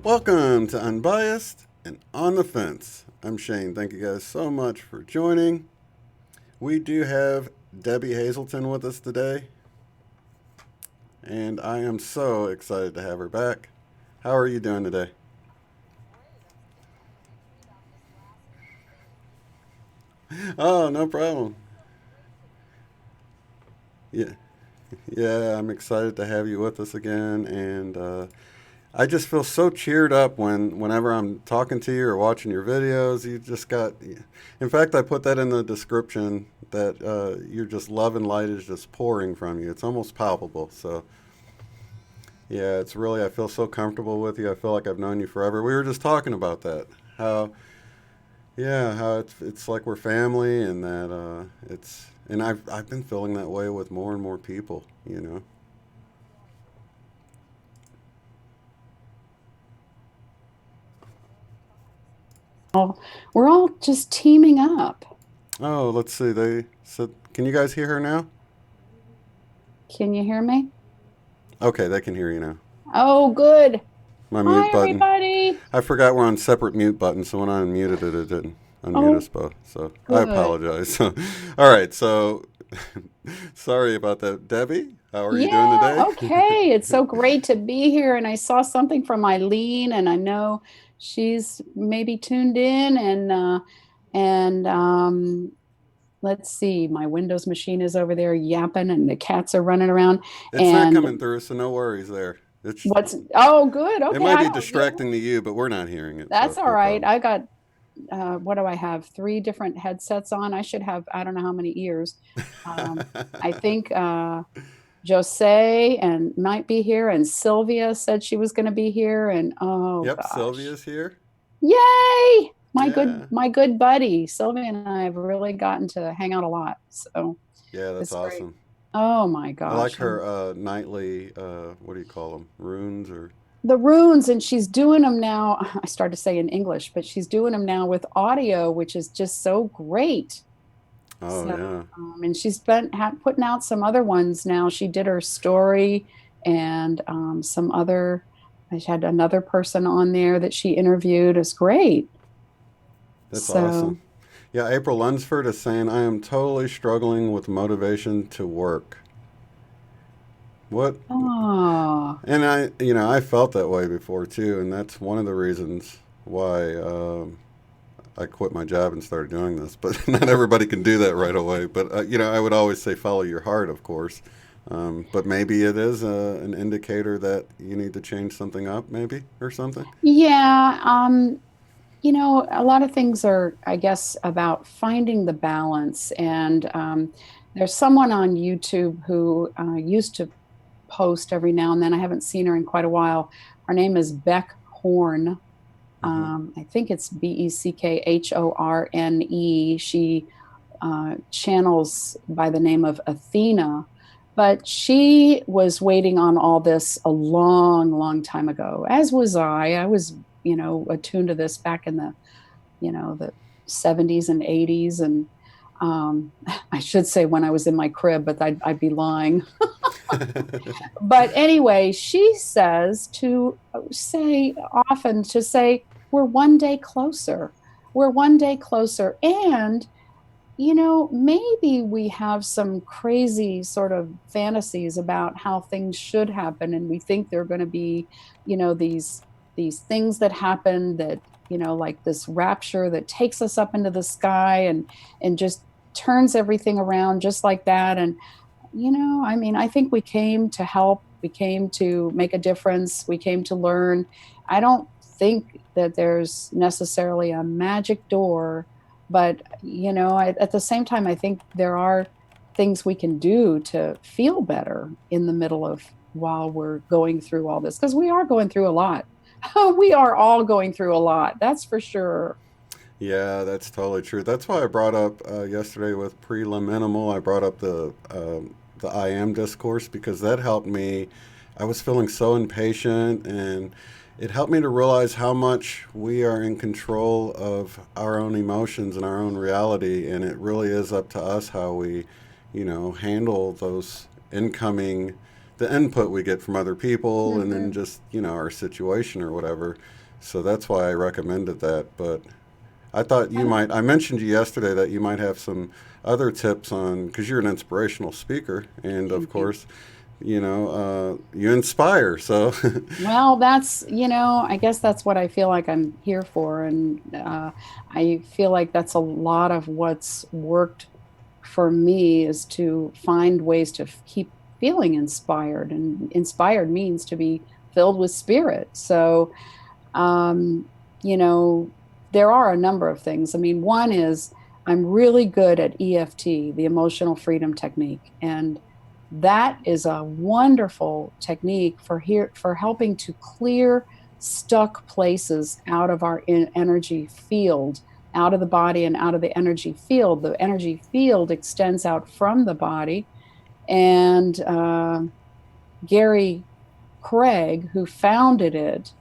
Welcome to Unbiased and On the Fence. I'm Shane. Thank you guys so much for joining. We do have Debbie Hazelton with us today, and I am so excited to have her back. How are you doing today? Oh, no problem. Yeah, yeah, I'm excited to have you with us again, and I just feel so cheered up whenever I'm talking to you or watching your videos. You just got, in fact, I put that in the description that you're just love and light is just pouring from you. It's almost palpable. So yeah, it's really, I feel so comfortable with you. I feel like I've known you forever. We were just talking about that. How, yeah, how it's like we're family, and that and I've been feeling that way with more and more people, you know. We're all just teaming up. Oh, let's see. They said, can you guys hear her now? Can you hear me? Okay, they can hear you now. Oh, good. My mute Hi, button. everybody. I forgot we're on separate mute buttons, so when I unmuted it, it didn't unmute Oh, us both. So I good. apologize. All right, so sorry about that. Debbie, how are you doing Yeah, today? okay. It's so great to be here. And I saw something from Eileen, and I know she's maybe tuned in. And let's see, my Windows machine is over there yapping, and the cats are running around. It's not coming And through, so no worries there. oh, good. It Okay. might I be don't, yeah, distracting to you, but we're not hearing it, that's so all no right. problem. I got what do I have? Three different headsets on. I should have, I don't know how many ears. I think Jose and might be here, and Sylvia said she was going to be here, and oh Yep, gosh, Sylvia's here. yay! Yeah, My good buddy Sylvia and I have really gotten to hang out a lot, so yeah, that's it's great. awesome. Oh my I like gosh, her nightly, what do you call them? Runes or. the runes, and she's doing them now. I started to say in English, but she's doing them now with audio, which is just so great. Oh, So, yeah. and she's been putting out some other ones now. She did her story, and some other. I had another person on there that she interviewed. It's great. That's So, awesome. Yeah, April Lunsford is saying, I am totally struggling with motivation to work. What? oh, And I felt that way before too, and that's one of the reasons why I quit my job and started doing this. But not everybody can do that right away. But I would always say follow your heart, of course. But maybe it is an indicator that you need to change something up, maybe or something. yeah. A lot of things are, I guess, about finding the balance. And there's someone on YouTube who used to post every now and then. I haven't seen her in quite a while. Her name is Beck Horn. Hmm. I think it's Beckhorne. She channels by the name of Athena, but she was waiting on all this a long, long time ago, as was I. I was, attuned to this back in the 70s and 80s. And I should say when I was in my crib, but I'd be lying. But anyway, she says to say often to say, we're one day closer. We're one day closer. And, maybe we have some crazy sort of fantasies about how things should happen. And we think they're going to be, these things that happen that, like this rapture that takes us up into the sky and just turns everything around just like that. And I mean, I think we came to help, we came to make a difference, we came to learn. I don't think that there's necessarily a magic door, but, at the same time, I think there are things we can do to feel better in the middle of while we're going through all this, because we are going through a lot. We are all going through a lot, that's for sure. Yeah, that's totally true. That's why I brought up yesterday with preliminal. I brought up the I am discourse because that helped me. I was feeling so impatient, and it helped me to realize how much we are in control of our own emotions and our own reality, and it really is up to us how we, handle those incoming, the input we get from other people, and then Mm-hmm. just our situation or whatever. So that's why I recommended that, but. I thought you might. I mentioned you yesterday that you might have some other tips on because you're an inspirational speaker, and of Thank you. course, you inspire. So, Well, that's, I guess that's what I feel like I'm here for. And I feel like that's a lot of what's worked for me is to find ways to keep feeling inspired. And inspired means to be filled with spirit. So, um, you know, there are a number of things. I mean, one is I'm really good at EFT, the emotional freedom technique. And that is a wonderful technique for helping to clear stuck places out of our energy field, out of the body and out of the energy field. The energy field extends out from the body, and Gary Craig, who founded it,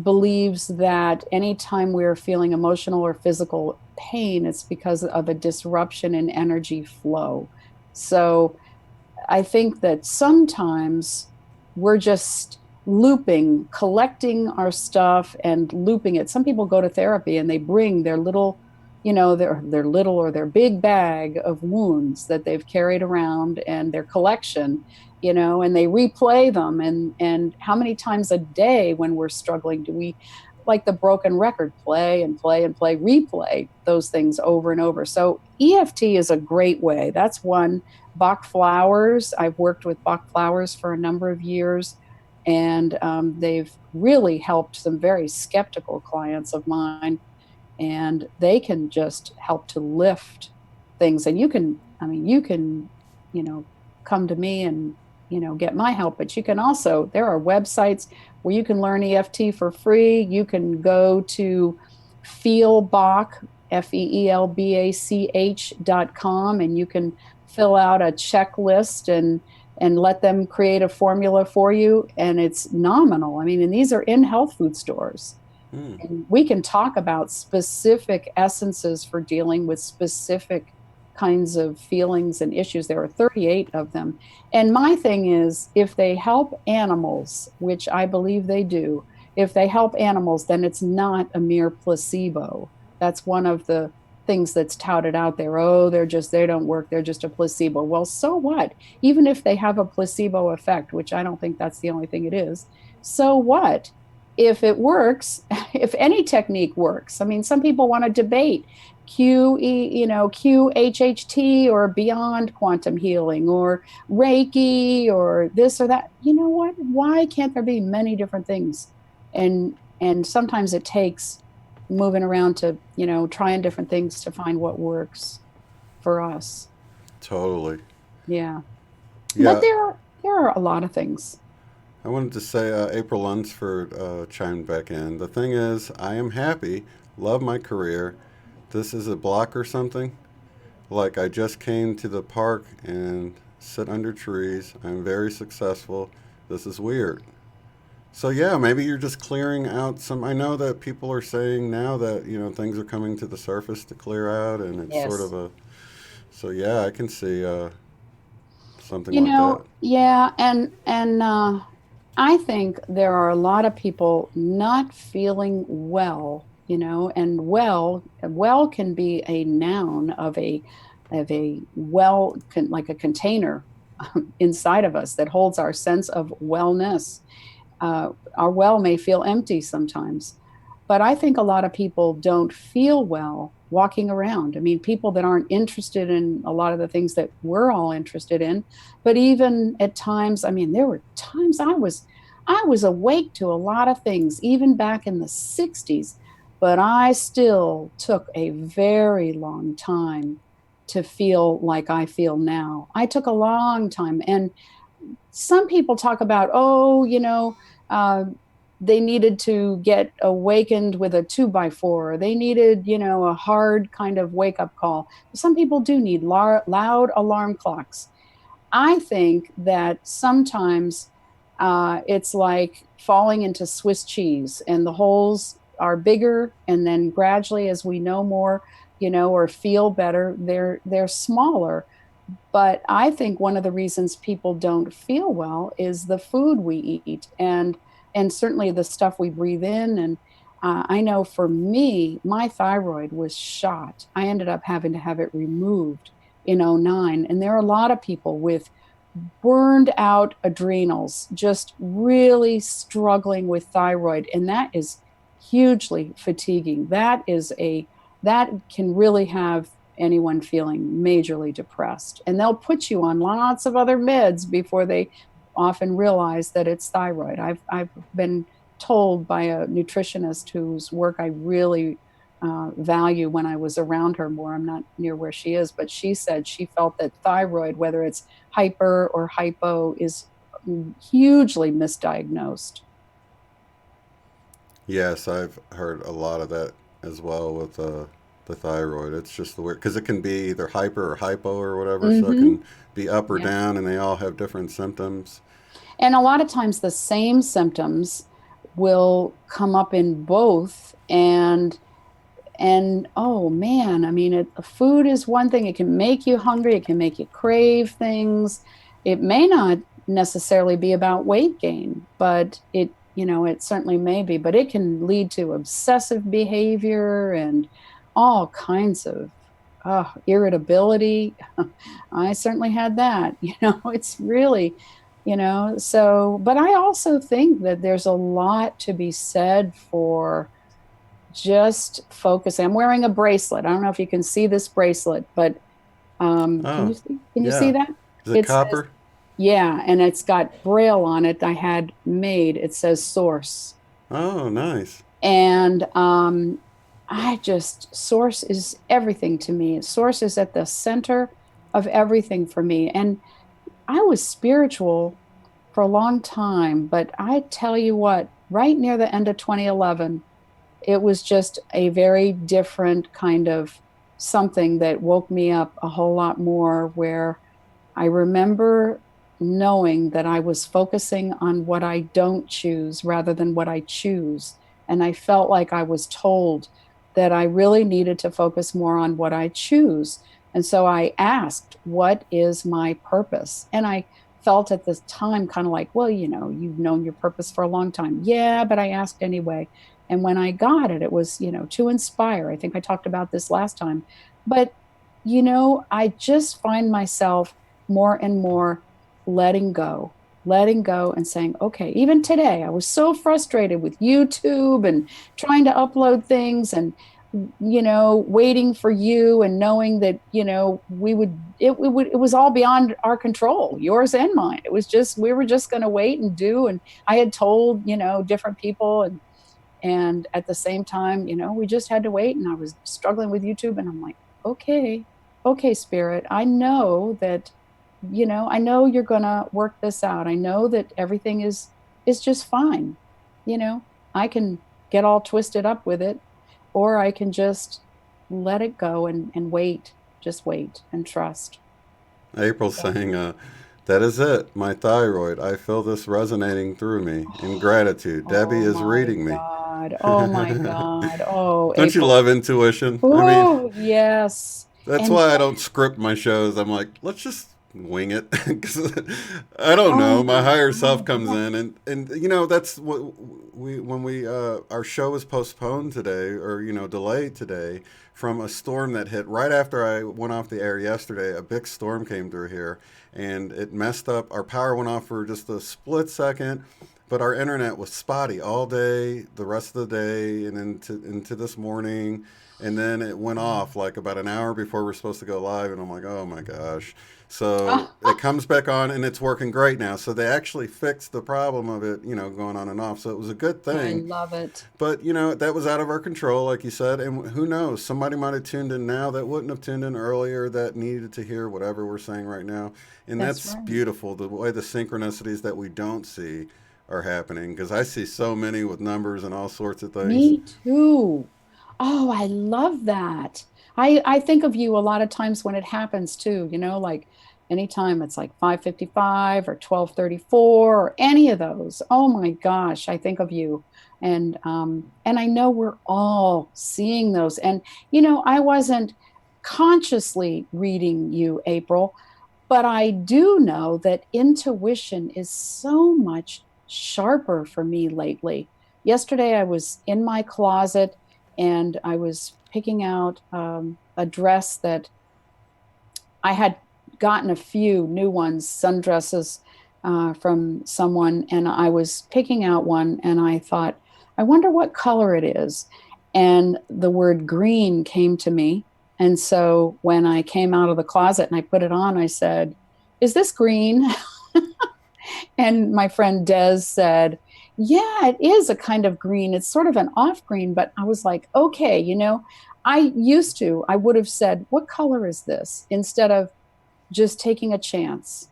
believes that anytime we're feeling emotional or physical pain, it's because of a disruption in energy flow. So I think that sometimes we're just looping, collecting our stuff and looping it. Some people go to therapy and they bring their little, their little or their big bag of wounds that they've carried around and their collection, and they replay them. And how many times a day when we're struggling do we, like the broken record, play and play and play, replay those things over and over? So EFT is a great way. That's one. Bach flowers. I've worked with Bach flowers for a number of years, and they've really helped some very skeptical clients of mine. And they can just help to lift things. And you know, come to me and, get my help. But you can also, there are websites where you can learn EFT for free. You can go to feelbach, feelbach.com, and you can fill out a checklist and let them create a formula for you. And it's nominal. I mean, and these are in health food stores. hmm, And we can talk about specific essences for dealing with specific kinds of feelings and issues. There are 38 of them. And my thing is, if they help animals, which I believe they do, if they help animals, then it's not a mere placebo. That's one of the things that's touted out there. Oh, they don't work. They're just a placebo. Well, so what? Even if they have a placebo effect, which I don't think that's the only thing it is, so what? If it works, if any technique works. I mean, some people want to debate QHHT or beyond quantum healing or Reiki or this or that. You know what? Why can't there be many different things? And sometimes it takes moving around to, trying different things to find what works for us. totally. Yeah. But Yeah, there are a lot of things. I wanted to say April Lunsford chimed back in. The thing is, I am happy, love my career. This is a block or something. Like I just came to the park and sit under trees. I'm very successful. This is weird. So yeah, maybe you're just clearing out some. I know that people are saying now that things are coming to the surface to clear out, and it's sort Yes. of a. So yeah, I can see something like that. Yeah, and I think there are a lot of people not feeling well, and well can be a noun of a well, like a container inside of us that holds our sense of wellness. Our well may feel empty sometimes, but I think a lot of people don't feel well walking around. I mean, people that aren't interested in a lot of the things that we're all interested in, but even at times, I mean, there were times I was awake to a lot of things, even back in the 60s, but I still took a very long time to feel like I feel now. I took a long time. And some people talk about, oh, uh, they needed to get awakened with a 2x4, or they needed, a hard kind of wake up call. Some people do need loud alarm clocks. I think that sometimes it's like falling into Swiss cheese, and the holes are bigger, and then gradually, as we know more, or feel better, they're smaller. But I think one of the reasons people don't feel well is the food we eat, and certainly the stuff we breathe in. And I know for me, my thyroid was shot. I ended up having to have it removed in '09. And there are a lot of people with burned out adrenals, just really struggling with thyroid. And that is hugely fatiguing. That can really have anyone feeling majorly depressed. And they'll put you on lots of other meds before they often realize that it's thyroid. I've been told by a nutritionist whose work I really value when I was around her more. I'm not near where she is, but she said she felt that thyroid, whether it's hyper or hypo, is hugely misdiagnosed. Yes, I've heard a lot of that as well with the thyroid. It's just the weird because it can be either hyper or hypo or whatever, so it Mm-hmm. can be up or Yeah. down, and they all have different symptoms. And a lot of times the same symptoms will come up in both. And oh man, I mean, food is one thing. It can make you hungry, it can make you crave things. It may not necessarily be about weight gain, but it certainly may be, but it can lead to obsessive behavior and all kinds of irritability. I certainly had that. It's really, so, but I also think that there's a lot to be said for just focusing. I'm wearing a bracelet. I don't know if you can see this bracelet, but can Oh, you see yeah. that? Is it It says, copper? yeah, and it's got braille on it. I had made. It says source, Oh, nice. and source is everything to me. Source is at the center of everything for me, and I was spiritual for a long time, but I tell you what, right near the end of 2011, it was just a very different kind of something that woke me up a whole lot more, where I remember knowing that I was focusing on what I don't choose rather than what I choose. And I felt like I was told that I really needed to focus more on what I choose. And so I asked, what is my purpose? And I felt at the time kind of like, well, you've known your purpose for a long time. Yeah, but I asked anyway. And when I got it, it was, to inspire. I think I talked about this last time. But, I just find myself more and more letting go and saying, okay, even today, I was so frustrated with YouTube and trying to upload things and, waiting for you and knowing that, it was all beyond our control, yours and mine. It was just, we were just going to wait and do. And I had told, different people, and at the same time, we just had to wait. And I was struggling with YouTube, and I'm like, okay, okay, spirit, I know that, I know you're going to work this out. I know that everything is just fine. You know, I can get all twisted up with it, or I can just let it go and wait, just wait and trust. April's So, saying, that is it, my thyroid. I feel this resonating through me. In gratitude, Debbie oh is my reading me. God. Oh my God. Oh, Don't you April. love intuition? I mean, Oh, yes. that's And why I don't script my shows. I'm like, let's just wing it. 'Cause I don't oh know. My my higher self God. comes Yeah. in, and that's what we when we our show was postponed today, or delayed today, from a storm that hit right after I went off the air yesterday. A big storm came through here, and it messed up. Our power went off for just a split second. but our internet was spotty all day, the rest of the day, and into this morning. And then it went off like about an hour before we're supposed to go live, and I'm like, oh my gosh. So it comes back on, and it's working great now. So they actually fixed the problem of it, going on and off. So it was a good I thing. love it. But that was out of our control, like you said, and who knows? Somebody might have tuned in now that wouldn't have tuned in earlier that needed to hear whatever we're saying right now, and That's that's right. beautiful. The way the synchronicities that we don't see are happening, because I see so many with numbers and all sorts of things. Me too. Oh, I love that. I think of you a lot of times when it happens too, like anytime it's like 5:55 or 12:34 or any of those. Oh my gosh, I think of you. And I know we're all seeing those. And I wasn't consciously reading you, April, but I do know that intuition is so much sharper for me lately. Yesterday, I was in my closet and I was picking out a dress that I had gotten a few new ones, sundresses from someone, and I was picking out one and I thought, I wonder what color it is. And the word green came to me. And so when I came out of the closet and I put it on, I said, is this green? And my friend Des said, yeah, it is a kind of green. It's sort of an off green, but I was like, okay, I would have said, what color is this? Instead of just taking a chance.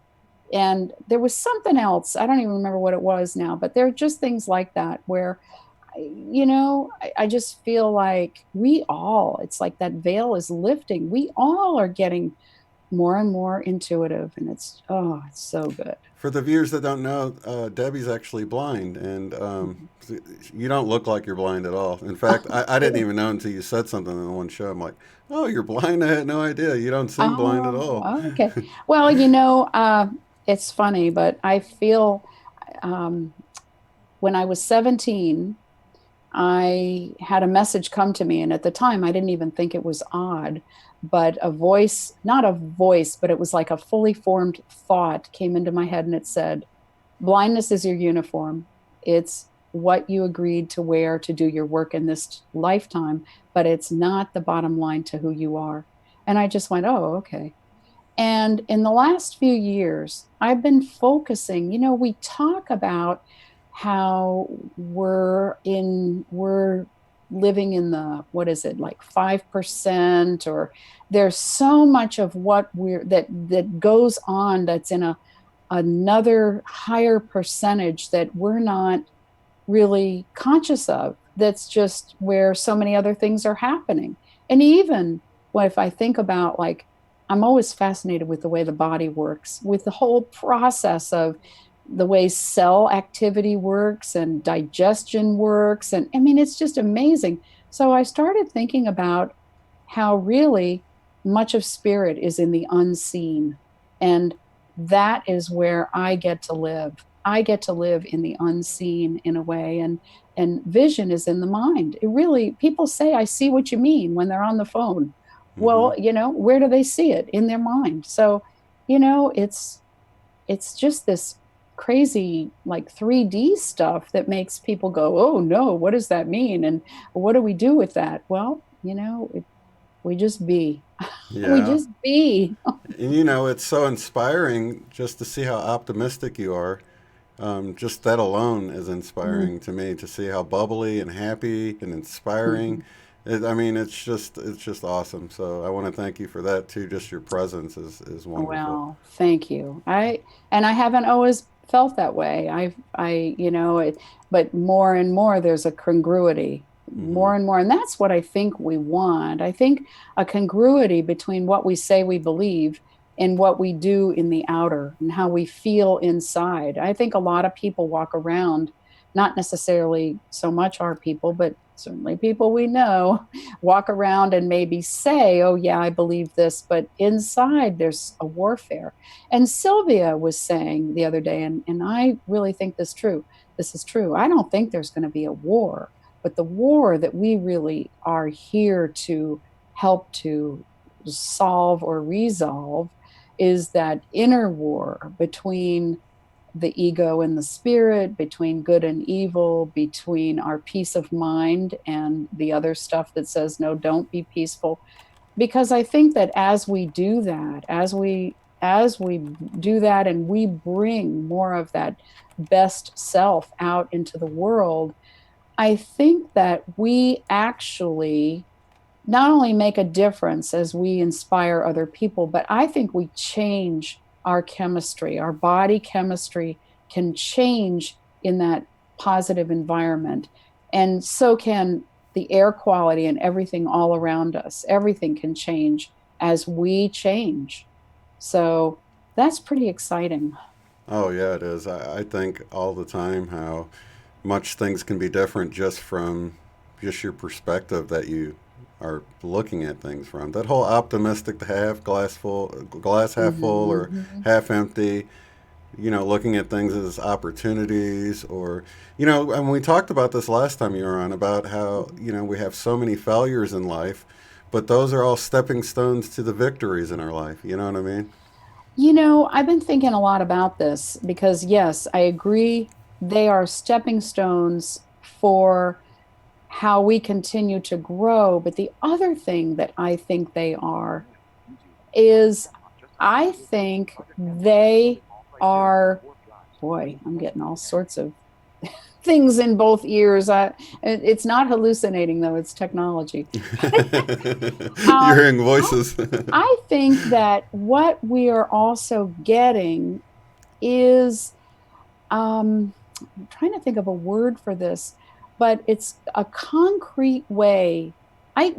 And there was something else. I don't even remember what it was now, but there are just things like that where, I just feel like it's like that veil is lifting. We all are getting more and more intuitive, and it's so good. For the viewers that don't know, Debbie's actually blind, and you don't look like you're blind at all. In fact, I didn't even know until you said something in the one show. I'm like, oh, you're blind? I had no idea. You don't seem blind at all. Oh, okay. Well, it's funny, but I feel um, when I was 17, I had a message come to me. And at the time, I didn't even think it was odd, but not a voice, but it was like a fully formed thought came into my head and it said, blindness is your uniform. It's what you agreed to wear to do your work in this lifetime, but it's not the bottom line to who you are. And I just went, oh, okay. And in the last few years, I've been focusing, we talk about how we're living in the, what is it, like 5%, or there's so much of what that goes on that's in another higher percentage that we're not really conscious of. That's just where so many other things are happening. And even if I think about, like, I'm always fascinated with the way the body works, with the whole process of the way cell activity works and digestion works. And I mean, it's just amazing. So I started thinking about how really much of spirit is in the unseen. And that is where I get to live. I get to live in the unseen in a way. And vision is in the mind. It really, people say, I see what you mean when they're on the phone. Mm-hmm. Well, where do they see it? In their mind. So, it's just this crazy like 3D stuff that makes people go, oh no, what does that mean? And what do we do with that? Well, we just be. We Yeah. just be. And it's so inspiring just to see how optimistic you are. Just that alone is inspiring to me, to see how bubbly and happy and inspiring. Mhm. I mean, it's just awesome. So I want to thank you for that too. Just your presence is wonderful. Well, thank you. I haven't always felt that way. But more and more there's a congruity, Hmm. more and more. And that's what I think we want. I think a congruity between what we say we believe and what we do in the outer and how we feel inside. I think a lot of people walk around, not necessarily so much our people, but certainly people we know, walk around and maybe say, oh, yeah, I believe this, but inside there's a warfare. And Sylvia was saying the other day, and I really think this is true. I don't think there's going to be a war, but the war that we really are here to help to solve or resolve is that inner war between the ego and the spirit, between good and evil, between our peace of mind and the other stuff that says, no, don't be peaceful. Because I think that as we do that, as we do that and we bring more of that best self out into the world, I think that we actually not only make a difference as we inspire other people, but I think we change our chemistry. Our body chemistry can change in that positive environment. And so can the air quality and everything all around us. Everything can change as we change. So that's pretty exciting. Oh yeah, it is. I think all the time how much things can be different just from just your perspective that you are looking at things from. That whole optimistic half glass full, glass half full or Mm-hmm. half empty. Looking at things as opportunities, or and we talked about this last time you were on about how we have so many failures in life, but those are all stepping stones to the victories in our life. You know what I mean? I've been thinking a lot about this because, yes, I agree. They are stepping stones for how we continue to grow. But the other thing that I think they are is I think they are, boy, I'm getting all sorts of things in both ears. It's not hallucinating, though, it's technology. You're Um, hearing voices. I think that what we are also getting is I'm trying to think of a word for this, but it's a concrete way. I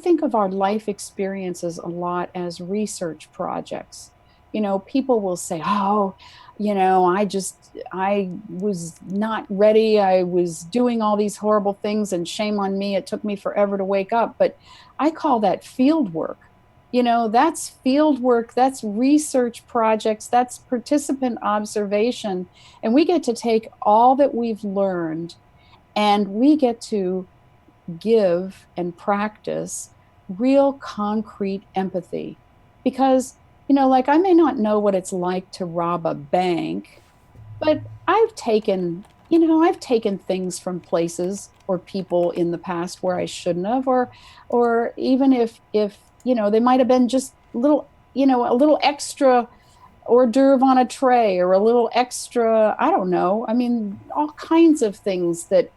think of our life experiences a lot as research projects. People will say, "Oh, I was not ready. I was doing all these horrible things, and shame on me. It took me forever to wake up." But I call that field work. That's field work, that's research projects, that's participant observation. And we get to take all that we've learned and we get to give and practice real concrete empathy. Because, like I may not know what it's like to rob a bank, but I've taken things from places or people in the past where I shouldn't have, or even if they might have been just a little extra hors d'oeuvre on a tray or a little extra, I don't know. I mean, all kinds of things that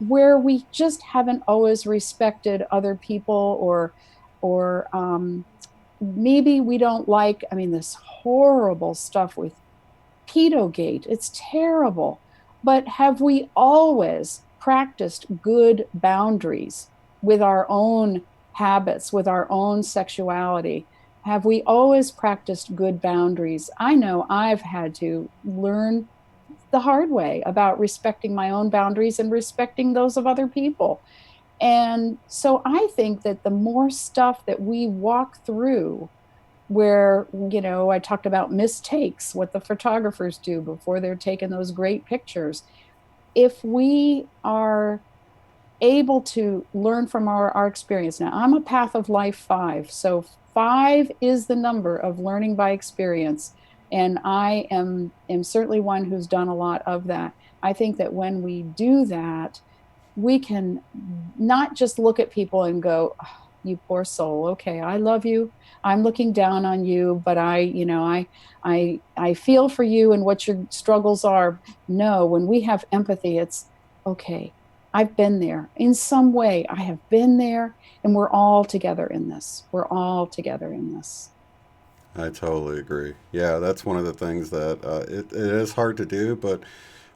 where we just haven't always respected other people, or maybe we don't like, I mean, this horrible stuff with pedogate. It's terrible. But have we always practiced good boundaries with our own habits, with our own sexuality? Have we always practiced good boundaries? I know I've had to learn the hard way about respecting my own boundaries and respecting those of other people. And so I think that the more stuff that we walk through, where I talked about mistakes, what the photographers do before they're taking those great pictures. If we are able to learn from our experience. Now, I'm a path of life 5, so 5 is the number of learning by experience, and I am certainly one who's done a lot of that. I think that when we do that, we can not just look at people and go, oh, you poor soul, okay, I love you, I'm looking down on you, but I feel for you and what your struggles are. No, when we have empathy, it's okay, I've been there in some way, I have been there, and we're all together in this, we're all together in this. I totally agree. Yeah, that's one of the things that it is hard to do, but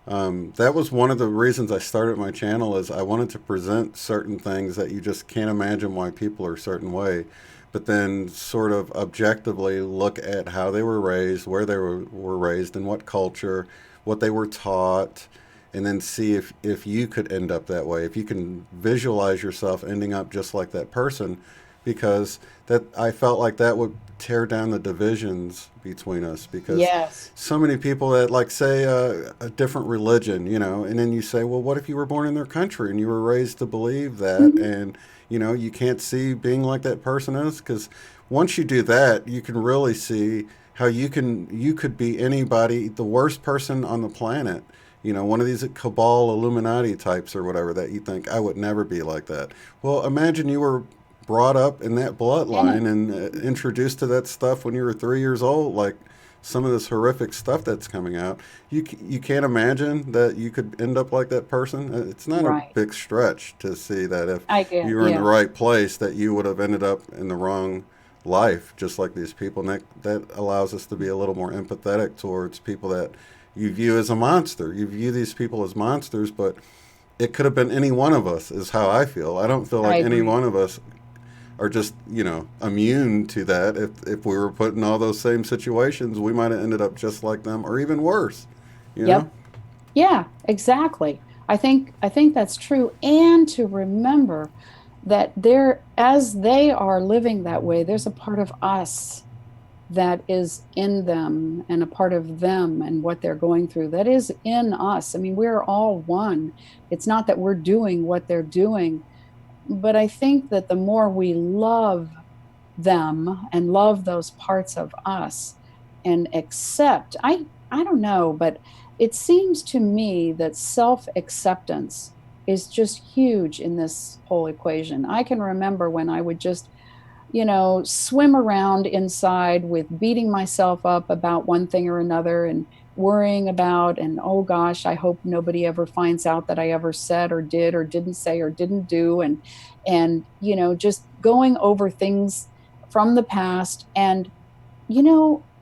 that was one of the reasons I started my channel is I wanted to present certain things that you just can't imagine why people are a certain way, but then sort of objectively look at how they were raised, where they were raised, in what culture, what they were taught, and then see if you could end up that way, if you can visualize yourself ending up just like that person, because that I felt like that would tear down the divisions between us, because Yes. so many people that like say a different religion, and then you say, well, what if you were born in their country and you were raised to believe that, Mm-hmm. and you can't see being like that person is, because once you do that, you can really see how you could be anybody, the worst person on the planet. You know, one of these cabal Illuminati types or whatever that you think I would never be like that. Well, imagine you were brought up in that In it. bloodline and introduced to that stuff when you were 3 years old, like some of this horrific stuff that's coming out. You can't imagine that you could end up like that person. It's not a Right. big stretch to see that if I get, you were in the yeah. right place, that you would have ended up in the wrong life, just like these people. And that allows us to be a little more empathetic towards people that you view as a monster. You view these people as monsters, but it could have been any one of us, is how I feel. I don't feel I like any agree. one of us are just, immune to that. If we were put in all those same situations, we might have ended up just like them or even worse, you know? Yep. Yeah, exactly. I think that's true. And to remember that there, as they are living that way, there's a part of us that is in them, and a part of them and what they're going through that is in us. I mean, we're all one. It's not that we're doing what they're doing, but I think that the more we love them and love those parts of us and accept, I don't know, but it seems to me that self-acceptance is just huge in this whole equation. I can remember when I would just, swim around inside with beating myself up about one thing or another and worrying about, and oh gosh, I hope nobody ever finds out that I ever said or did or didn't say or didn't do. And just going over things from the past. And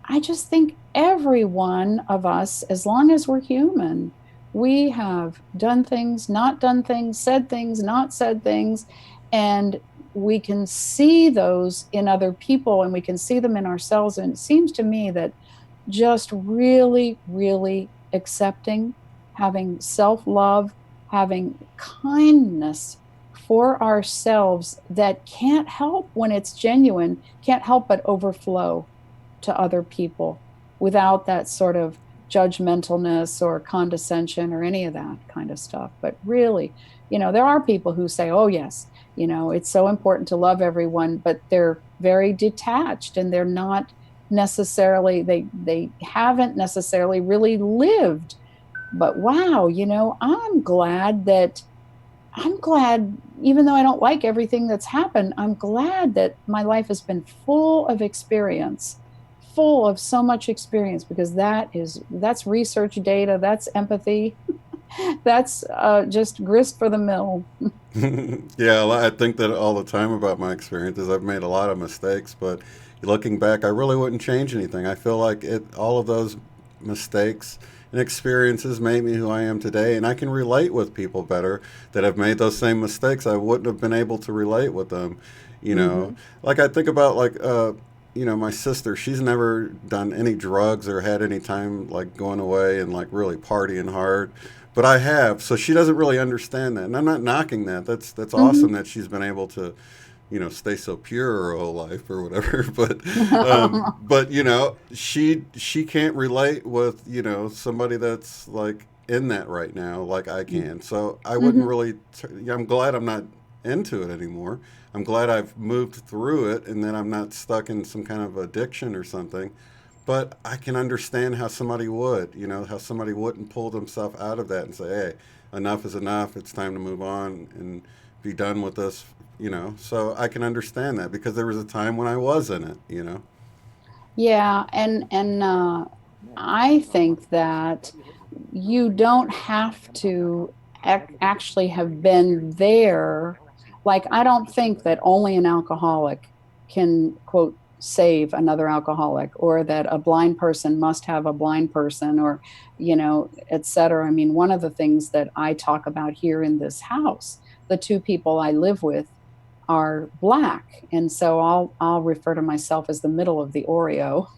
I just think every one of us, as long as we're human, we have done things, not done things, said things, not said things. And we can see those in other people and we can see them in ourselves. And it seems to me that just really, really accepting, having self love, having kindness for ourselves that can't help when it's genuine, can't help but overflow to other people without that sort of judgmentalness or condescension or any of that kind of stuff. But really, there are people who say, oh, yes, it's so important to love everyone, but they're very detached and they're not necessarily, they haven't necessarily really lived. But wow, I'm glad, even though I don't like everything that's happened, I'm glad that my life has been full of experience, full of so much experience, because that's research data, that's empathy, that's just grist for the mill. Yeah, I think that all the time about my experiences. I've made a lot of mistakes, but looking back, I really wouldn't change anything. I feel like all of those mistakes and experiences made me who I am today, and I can relate with people better that have made those same mistakes. I wouldn't have been able to relate with them, you know. Mm-hmm. Like I think about my sister. She's never done any drugs or had any time like going away and like really partying hard. But I have, so she doesn't really understand that, and I'm not knocking that. That's awesome Mm-hmm. that she's been able to, stay so pure her whole life or whatever. But she can't relate with somebody that's like in that right now, like I can. So I wouldn't Mm-hmm. really. I'm glad I'm not into it anymore. I'm glad I've moved through it, and that I'm not stuck in some kind of addiction or something. But I can understand how somebody would, how somebody wouldn't pull themselves out of that and say, hey, enough is enough. It's time to move on and be done with this. So I can understand that because there was a time when I was in it. Yeah, and I think that you don't have to actually have been there. Like, I don't think that only an alcoholic can, quote, save another alcoholic, or that a blind person must have a blind person, or, et cetera. I mean, one of the things that I talk about here in this house, the two people I live with are black. And so I'll refer to myself as the middle of the Oreo.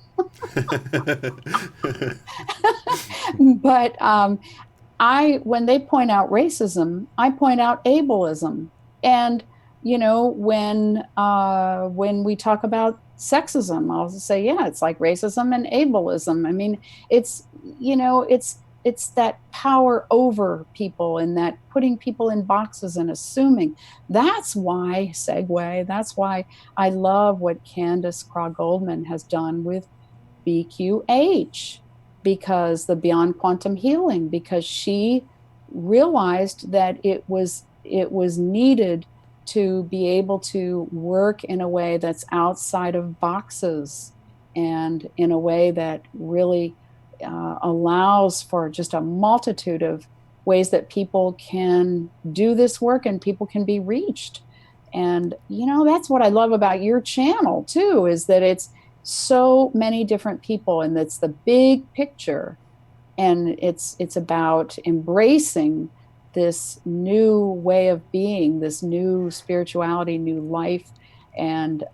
But I when they point out racism, I point out ableism. And when we talk about sexism, I'll say, yeah, it's like racism and ableism. I mean, it's that power over people and that putting people in boxes and assuming. That's why I love what Candace Craw Goldman has done with BQH, because the Beyond Quantum Healing, because she realized that it was needed to be able to work in a way that's outside of boxes, and in a way that really allows for just a multitude of ways that people can do this work and people can be reached. And that's what I love about your channel too, is that it's so many different people, and it's the big picture, and it's about embracing this new way of being, this new spirituality, new life, and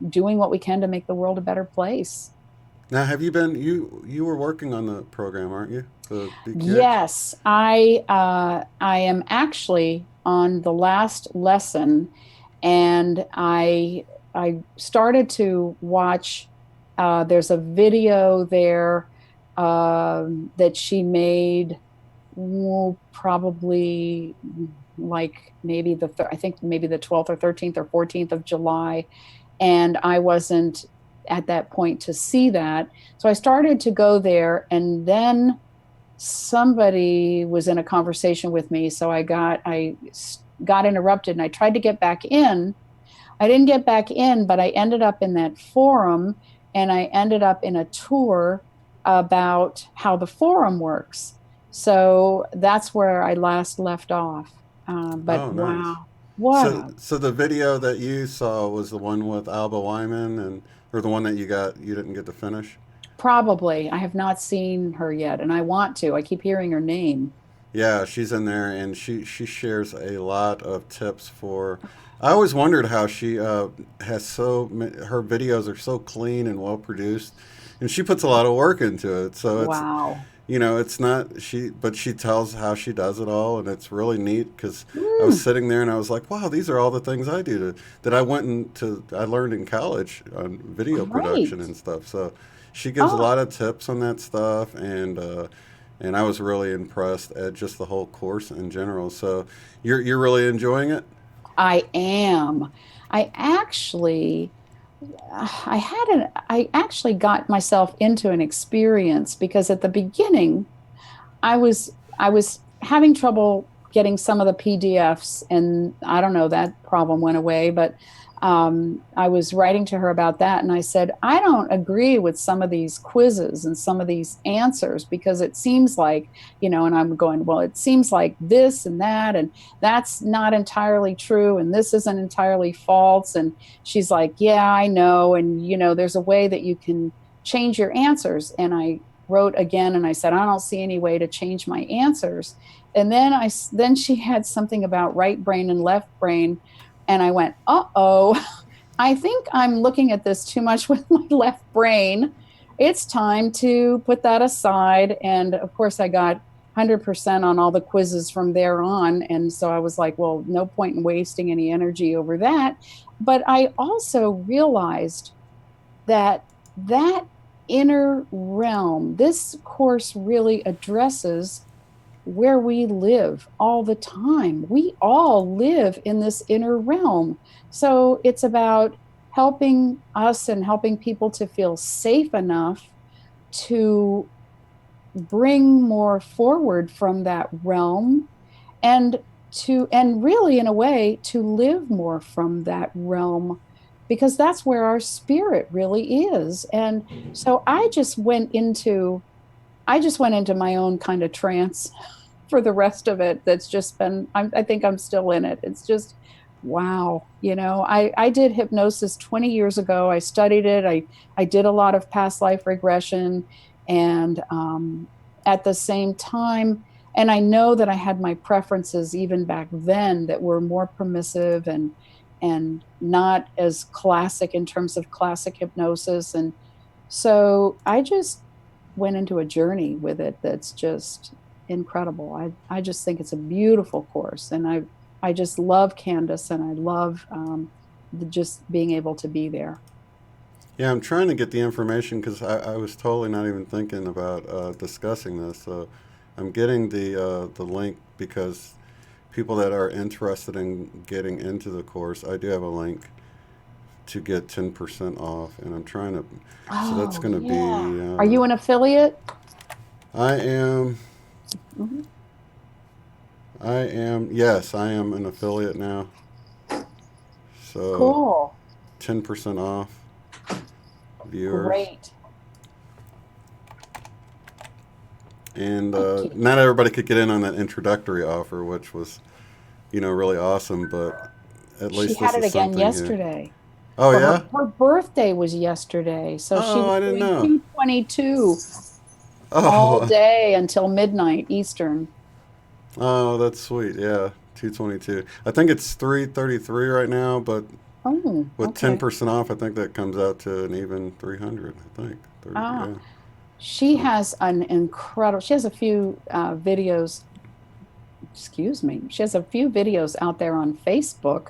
doing what we can to make the world a better place. Now, have you been you were working on the program, aren't you? The BQH. Yes, I am actually on the last lesson, and I started to watch. There's a video there that she made, probably like maybe I think maybe the 12th or 13th or 14th of July, and I wasn't at that point to see that. So I started to go there, and then somebody was in a conversation with me, so I got interrupted, and I tried to get back in. I didn't get back in, but I ended up in that forum, and I ended up in a tour about how the forum works. So that's where I last left off. But Oh, nice. wow, what So, a so the video that you saw was the one with Alba Wyman, and or the one that you didn't get to finish. probably. I have not seen her yet, and I want to. I keep hearing her name. Yeah, she's in there, and she shares a lot of tips for. I always wondered how she has her videos are so clean and well produced, and she puts a lot of work into it. So it's Wow. it's not but she tells how she does it all, and it's really neat because I was Mm, sitting there and I was like, wow, these are all the things I do that I learned in college on video production great. and stuff. So she gives a Oh, lot of tips on that stuff, and I was really impressed at just the whole course in general. So you're really enjoying it? I am. I actually I actually got myself into an experience, because at the beginning I was having trouble getting some of the PDFs, and I don't know, that problem went away. But I was writing to her about that, and I said, I don't agree with some of these quizzes and some of these answers, because it seems like, and I'm going, well, it seems like this and that's not entirely true, and this isn't entirely false. And she's like, yeah, I know, and there's a way that you can change your answers. And I wrote again, and I said, I don't see any way to change my answers. And then she had something about right brain and left brain, and I went, uh-oh, I think I'm looking at this too much with my left brain. It's time to put that aside. And of course, I got 100% on all the quizzes from there on. And so I was like, well, no point in wasting any energy over that. But I also realized that that inner realm, this course really addresses where we live all the time. We all live in this inner realm. So it's about helping us and helping people to feel safe enough to bring more forward from that realm, and really, in a way, to live more from that realm, because that's where our spirit really is. And so I just went into my own kind of trance for the rest of it. That's just been, I think I'm still in it. It's just, wow. I did hypnosis 20 years ago. I studied it. I did a lot of past life regression. And at the same time, and I know that I had my preferences even back then that were more permissive, and not as classic in terms of classic hypnosis. And so I just went into a journey with it that's just incredible. I just think it's a beautiful course, and I just love Candace, and I love just being able to be there. Yeah, I'm trying to get the information because I was totally not even thinking about discussing this. So I'm getting the link because people that are interested in getting into the course, I do have a link to get 10% off, and I'm trying to. So that's Oh, going to yeah. be. Are you an affiliate? I am. Mhm. I am. Yes, I am an affiliate now. So Cool. 10% off viewers. Great. And Okay. not everybody could get in on that introductory offer, which was, really awesome. But at She least had this it is again something here. yesterday. Oh For yeah. her birthday was yesterday. So she Oh, was I didn't doing know. 222 all Oh, day until midnight Eastern. oh, that's sweet. Yeah, 222. I think it's 333 right now, but Oh, with okay. 10% off, I think that comes out to an even 300. I think. 30, Ah, yeah. she So has an incredible, she has a few videos, excuse me, she has a few videos out there on Facebook.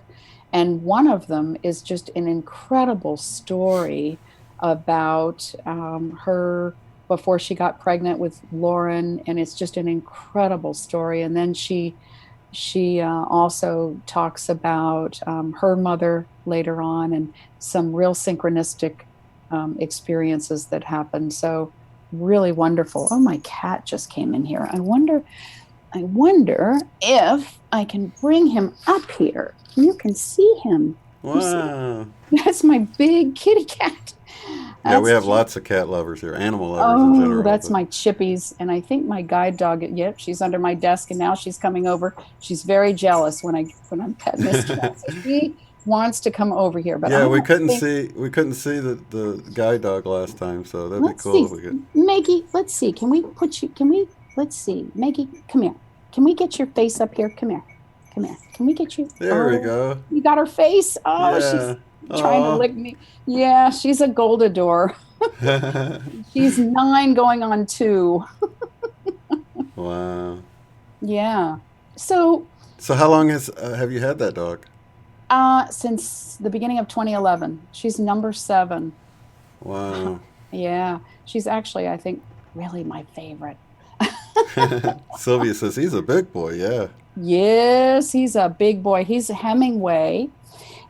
And one of them is just an incredible story about her before she got pregnant with Lauren. And it's just an incredible story. And then she also talks about her mother later on and some real synchronistic experiences that happened. So really wonderful. Oh, my cat just came in here. I wonder if I can bring him up here. You can see him. You see, wow. that's my big kitty cat. Yeah, we That's have Chip. lots of cat lovers here, animal lovers in Oh, general. that's But my chippies. And I think my guide dog, yep, she's under my desk and now she's coming over. She's very jealous when I'm petting this cat. So she wants to come over here, but I yeah, don't think, we couldn't see the guide dog last time, so that'd be let's cool see. if we could. Maggie, let's see. Let's see. Maggie, come here. Can we get your face up here? Come here. Come here. Can we get you? There we Oh, go. you got her face. Oh, Yeah. she's trying to Oh. lick me. Yeah, she's a goldador. She's 9 going on 2. Wow. Yeah. So, So how long has have you had that dog? since the beginning of 2011, she's number 7. Wow. Yeah, she's actually, I think, really my favorite. Sylvia says he's a big boy. Yeah. Yes, he's a big boy. He's a Hemingway,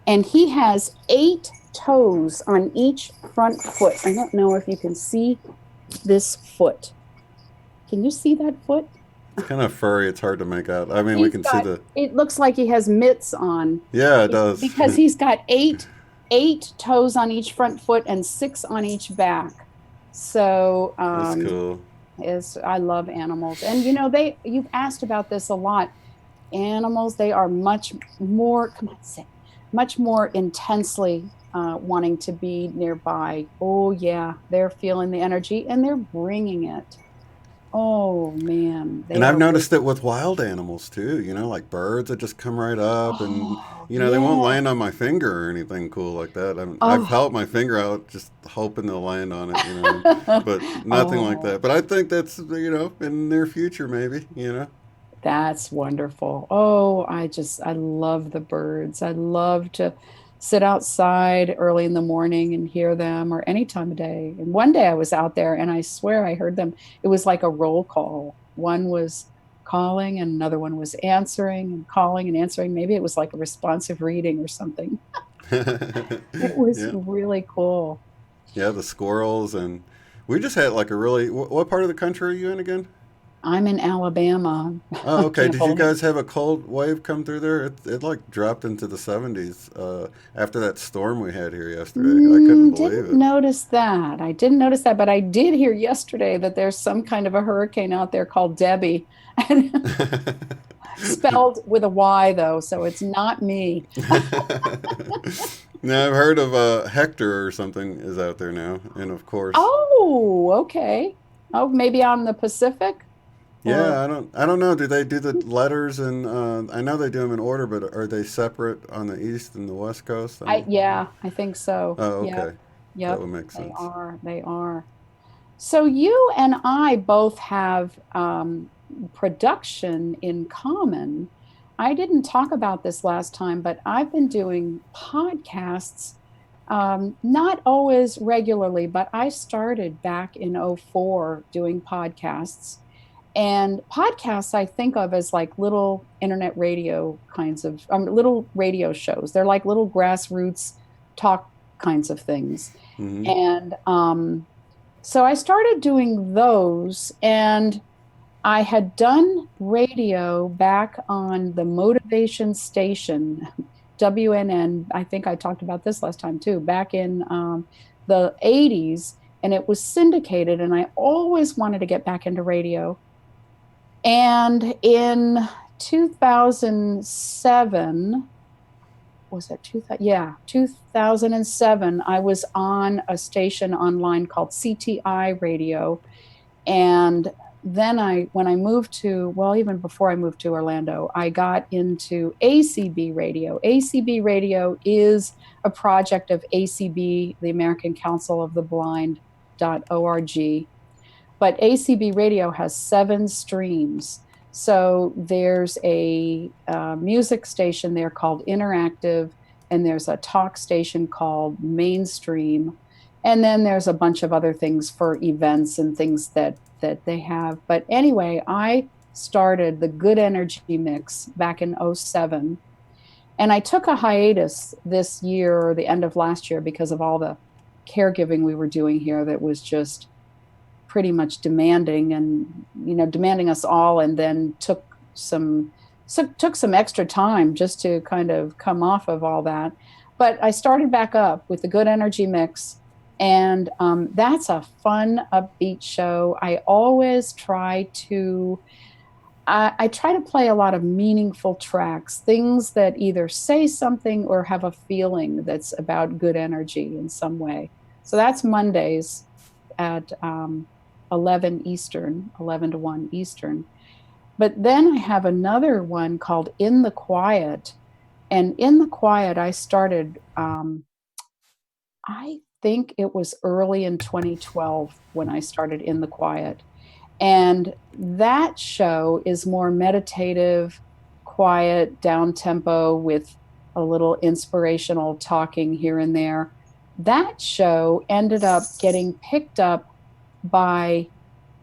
and he has 8 toes on each front foot. I don't know if you can see this foot. Can you see that foot? It's kind of furry. It's hard to make out. I mean, we He's can see got, the. it looks like he has mitts on. Yeah, it does. Because he's got eight toes on each front foot and 6 on each back. So That's cool. is I love animals, and you've asked about this a lot. Animals, they are much more, come on, say, much more intensely wanting to be nearby. Oh yeah, they're feeling the energy and they're bringing it. Oh man, And they I've are. noticed it with wild animals too, like birds that just come right up and, Oh they won't yeah. land on my finger or anything cool like that. I've Oh. held my finger out just hoping they'll land on it, but nothing like Oh, that. But I think that's, in the near future maybe. that's wonderful. Oh, I love the birds. I love to sit outside early in the morning and hear them or any time of day. And one day I was out there and I swear I heard them. It was like a roll call. One was calling and another one was answering and calling and answering. Maybe it was like a responsive reading or something. It was Yeah. really cool. Yeah, the squirrels and we just had like a really what part of the country are you in again? I'm in Alabama. Oh, I okay. can't Did you believe. guys have a cold wave come through there? It like dropped into the 70s after that storm we had here yesterday. I couldn't believe Didn't it. notice that. I didn't notice that, but I did hear yesterday that there's some kind of a hurricane out there called Debbie, and spelled with a Y though, so it's not me. Now I've heard of Hector or something is out there now, and of course, Oh, okay. Oh, maybe on the Pacific, or yeah, I don't know. Do they do the letters and I know they do them in order, but are they separate on the east and the west coast? yeah, I think so. Oh, Yep, okay, that yep, would make they sense. are. They are. So you and I both have production in common. I didn't talk about this last time, but I've been doing podcasts, not always regularly, but I started back in '04 doing podcasts. And podcasts I think of as like little internet radio kinds of little radio shows. They're like little grassroots talk. kinds of things. Mm-hmm. And so I started doing those, and I had done radio back on the Motivation Station, WNN. I think I talked about this last time too, back in the 80s, and it was syndicated. And I always wanted to get back into radio. And in 2007, was that 2000? Yeah, 2007, I was on a station online called CTI Radio. And then when I moved to, well, even before I moved to Orlando, I got into ACB Radio. ACB Radio is a project of ACB, the American Council of the Blind.org. But ACB Radio has 7 streams. So there's a music station there called Interactive, and there's a talk station called Mainstream. And then there's a bunch of other things for events and things that they have. But anyway, I started the Good Energy Mix back in '07. And I took a hiatus this year or the end of last year because of all the caregiving we were doing here that was just pretty much demanding and, demanding us all, and then took some extra time just to kind of come off of all that. But I started back up with the Good Energy Mix. And that's a fun, upbeat show. I always try to, I try to play a lot of meaningful tracks, things that either say something or have a feeling that's about good energy in some way. So that's Mondays at 11 Eastern, 11 to 1 Eastern. But then I have another one called In the Quiet. And In the Quiet, I started, I think it was early in 2012 when I started In the Quiet. And that show is more meditative, quiet, down tempo with a little inspirational talking here and there. That show ended up getting picked up by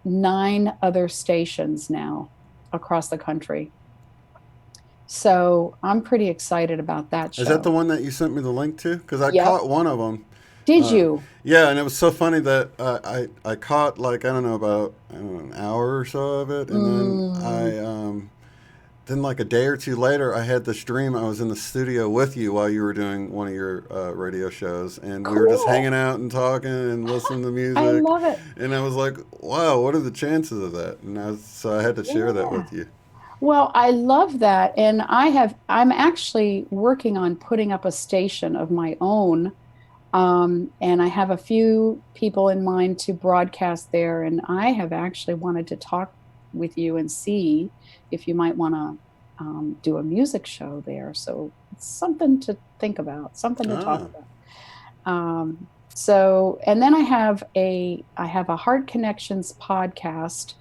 9 other stations now across the country. So I'm pretty excited about that show. Is that the one that you sent me the link to? Because I Yep. caught one of them. Did you? Yeah, and it was so funny that I caught like about an hour or so of it, and then like a day or two later, I had the stream. I was in the studio with you while you were doing one of your radio shows, and we were just hanging out and talking and listeing to music. I love it. And I was like, "Wow, what are the chances of that?" And so I had to share that with you. Well, I love that, and I'm actually working on putting up a station of my own. And I have a few people in mind to broadcast there, and I have actually wanted to talk with you and see if you might want to do a music show there. So it's something to think about, something to talk about. And then I have a Heart Connections podcast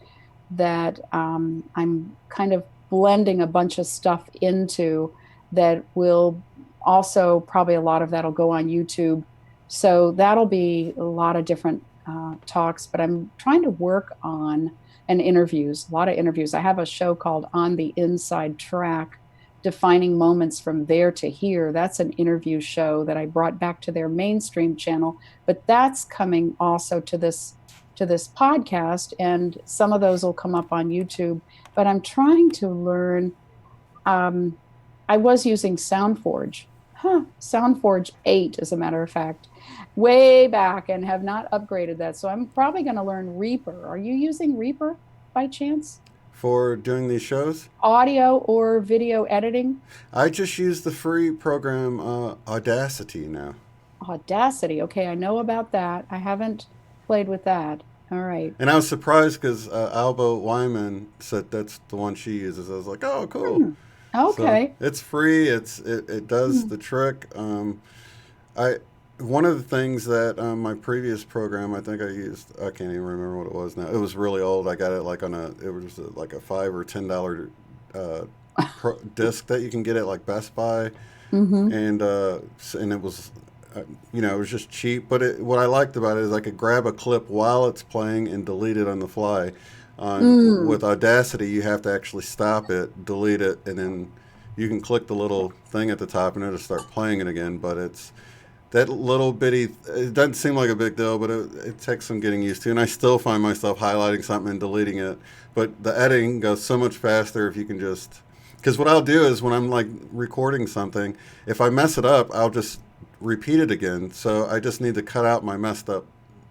that I'm kind of blending a bunch of stuff into that will also, probably a lot of that'll go on YouTube. So that'll be a lot of different talks, but I'm trying to work on a lot of interviews. I have a show called On the Inside Track, Defining Moments from There to Here. That's an interview show that I brought back to their mainstream channel, but that's coming also to this podcast, and some of those will come up on YouTube. But I'm trying to learn. I was using SoundForge. SoundForge 8, as a matter of fact, way back, and have not upgraded that. So I'm probably going to learn Reaper. Are you using Reaper by chance? For doing these shows? Audio or video editing? I just use the free program Audacity now. Audacity. Okay, I know about that. I haven't played with that. All right. And I was surprised because Alba Wyman said that's the one she uses. I was like, oh, cool. Okay. So it's free. It does the trick. One of the things that my previous program, I think I used, I can't even remember what it was now. It was really old. I got it like it was like a $5 or $10 disc that you can get at like Best Buy, and it was, it was just cheap. But what I liked about it is I could grab a clip while it's playing and delete it on the fly. With Audacity, you have to actually stop it, delete it, and then you can click the little thing at the top and it'll start playing it again. But that little bitty, it doesn't seem like a big deal, but it takes some getting used to. And I still find myself highlighting something and deleting it. But the editing goes so much faster if you can just, because what I'll do is when I'm like recording something, if I mess it up, I'll just repeat it again. So I just need to cut out my messed up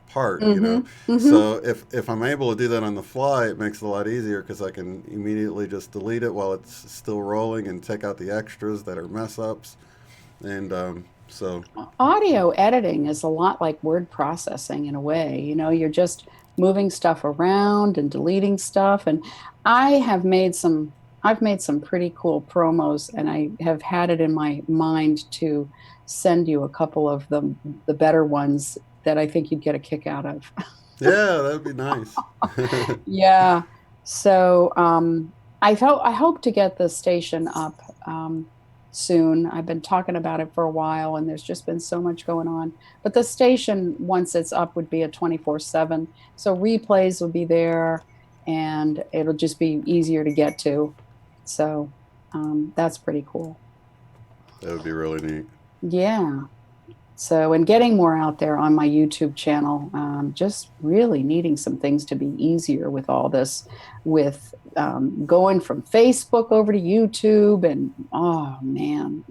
part, you know. Mm-hmm. Mm-hmm. So if I'm able to do that on the fly, it makes it a lot easier because I can immediately just delete it while it's still rolling and take out the extras that are mess ups. And so Audio editing is a lot like word processing in a way. You know, you're just moving stuff around and deleting stuff. And I have made some, I've made some pretty cool promos, and I have had it in my mind to send you a couple of the better ones that I think you'd get a kick out of. yeah, that'd be nice. Yeah. So I hope to get the station up soon. I've been talking about it for a while, and there's just been so much going on. But the station, once it's up, would be a 24/7. So replays will be there, and it'll just be easier to get to. So that's pretty cool. That would be really neat. Yeah. So, and getting more out there on my YouTube channel, just really needing some things to be easier with all this, with going from Facebook over to YouTube, and oh man,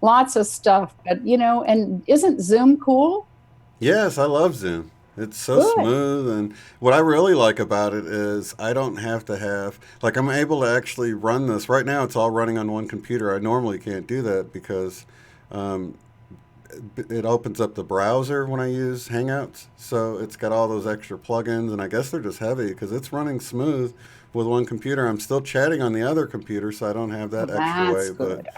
lots of stuff. But you know, and isn't Zoom cool? Yes, I love Zoom. It's so Good. smooth, and what I really like about it is I don't have to have, like, I'm able to actually run this. Right now, it's all running on one computer. I normally can't do that because um, it opens up the browser when I use Hangouts. So it's got all those extra plugins, and I guess they're just heavy because it's running smooth with one computer. I'm still chatting on the other computer, so I don't have that extra That's way. But good.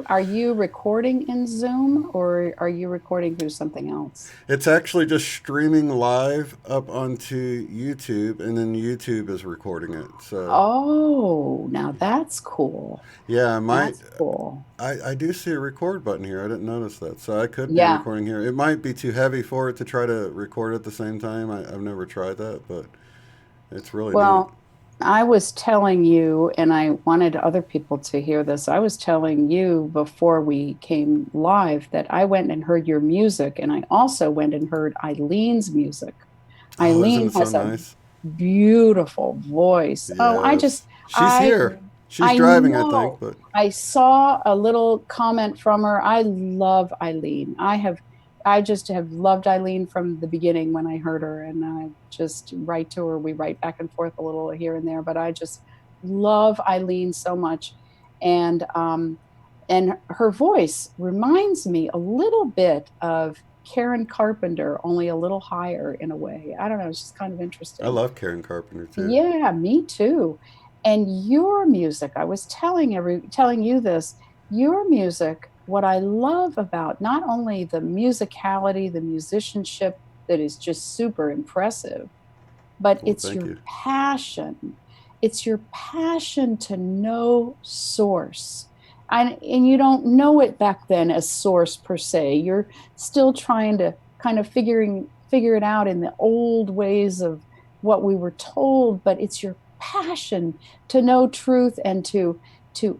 Are you recording in Zoom, or are you recording through something else? it's actually just streaming live up onto YouTube, and then YouTube is recording it. So Oh, now that's cool. yeah, That's cool. I do see a record button here. I didn't notice that. So I could be Yeah. recording here. It might be too heavy for it to try to record at the same time. I've never tried that, but it's really neat. Well, I was telling you, and I wanted other people to hear this. I was telling you before we came live that I went and heard your music, and I also went and heard Eileen's music. Oh, isn't Eileen it so has a nice? beautiful voice. Oh, Yes. She's I, here. She's I driving, I think, know. but I saw a little comment from her. I love Eileen. I just have loved Eileen from the beginning when I heard her, and I just write to her. We write back and forth a little here and there, but I just love Eileen so much, and her voice reminds me a little bit of Karen Carpenter, only a little higher in a way. I don't know. It's just kind of I interesting. love Karen Carpenter too. Yeah, me too. And your music, I was telling you this, your music, what I love about not only the musicality, the musicianship that is just super impressive, but Well, thank you. it's your passion to know source. And you don't know it back then as source per se. You're still trying to kind of figure it out in the old ways of what we were told, but it's your passion to know truth and to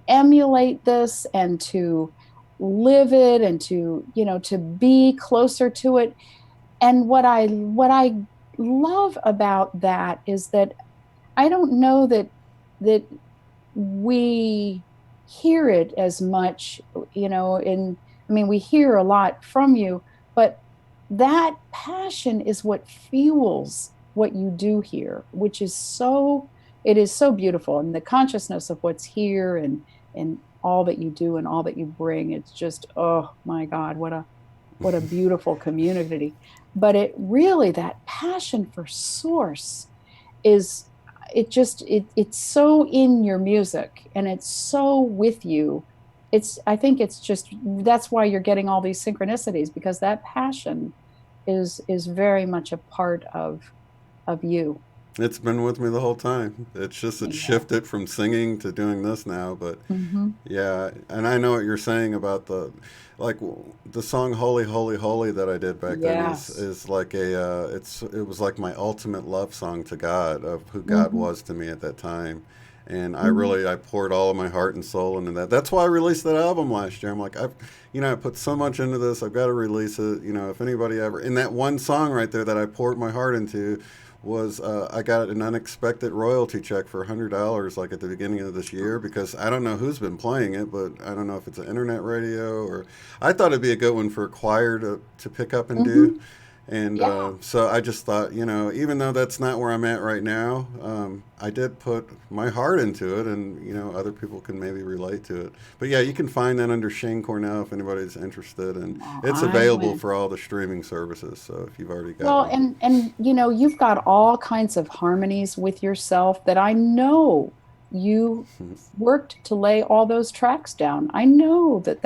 emulate this and to live it and to, you know, to be closer to it. And what I love about that is that I don't know that we hear it as much, you know, in I mean we hear a lot from you, but that passion is what fuels what you do here, which is so it is so beautiful. And the consciousness of what's here and all that you do and all that you bring, it's just, oh my God, what a beautiful community. But it really, that passion for source is it's so in your music, and it's so with you. It's I think it's just that's why you're getting all these synchronicities, because that passion is very much a part of you. It's been with me the whole time. It's just it Yeah. shifted from singing to doing this now, but Mm-hmm. yeah, and I know what you're saying about like the song "Holy, Holy, Holy" that I did back then Yes. is like it was like my ultimate love song to God of who God Mm-hmm. was to me at that time, and Mhm. I poured all of my heart and soul into that. That's why I released that album last year. I'm like, I put so much into this. I've got to release it. If anybody ever, in that one song right there that I poured my heart into, was I got an unexpected royalty check for $100 like at the beginning of this year, because I don't know who's been playing it, but I don't know if it's an internet radio, or I thought it'd be a good one for a choir to pick up and do. Mhm. And Yeah. so I just thought, even though that's not where I'm at right now, I did put my heart into it, and other people can maybe relate to it. But yeah, you can find that under Shane Cornell if anybody's interested, and Well, it's I available went. for all the streaming services. So if you've already got Well, one. and you've got all kinds of harmonies with yourself that I know you worked to lay all those tracks down. I know that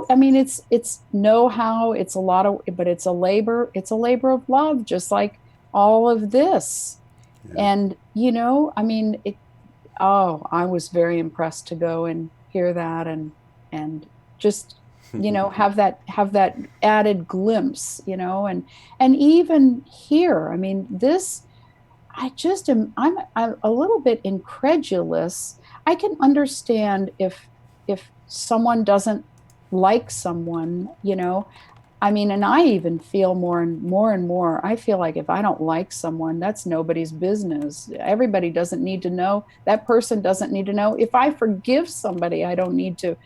I mean, it's know-how, it's a lot of, but it's a labor of love, just like all of this. Yeah. And I mean, oh, I was very impressed to go and hear that, and just have that added glimpse, and even here, I mean, this, I just am, I'm a little bit incredulous. I can understand if someone doesn't like someone, I mean, and I even feel more and more and more. I feel like if I don't like someone, that's nobody's business. Everybody doesn't need to know. That person doesn't need to know. If I forgive somebody, I don't need to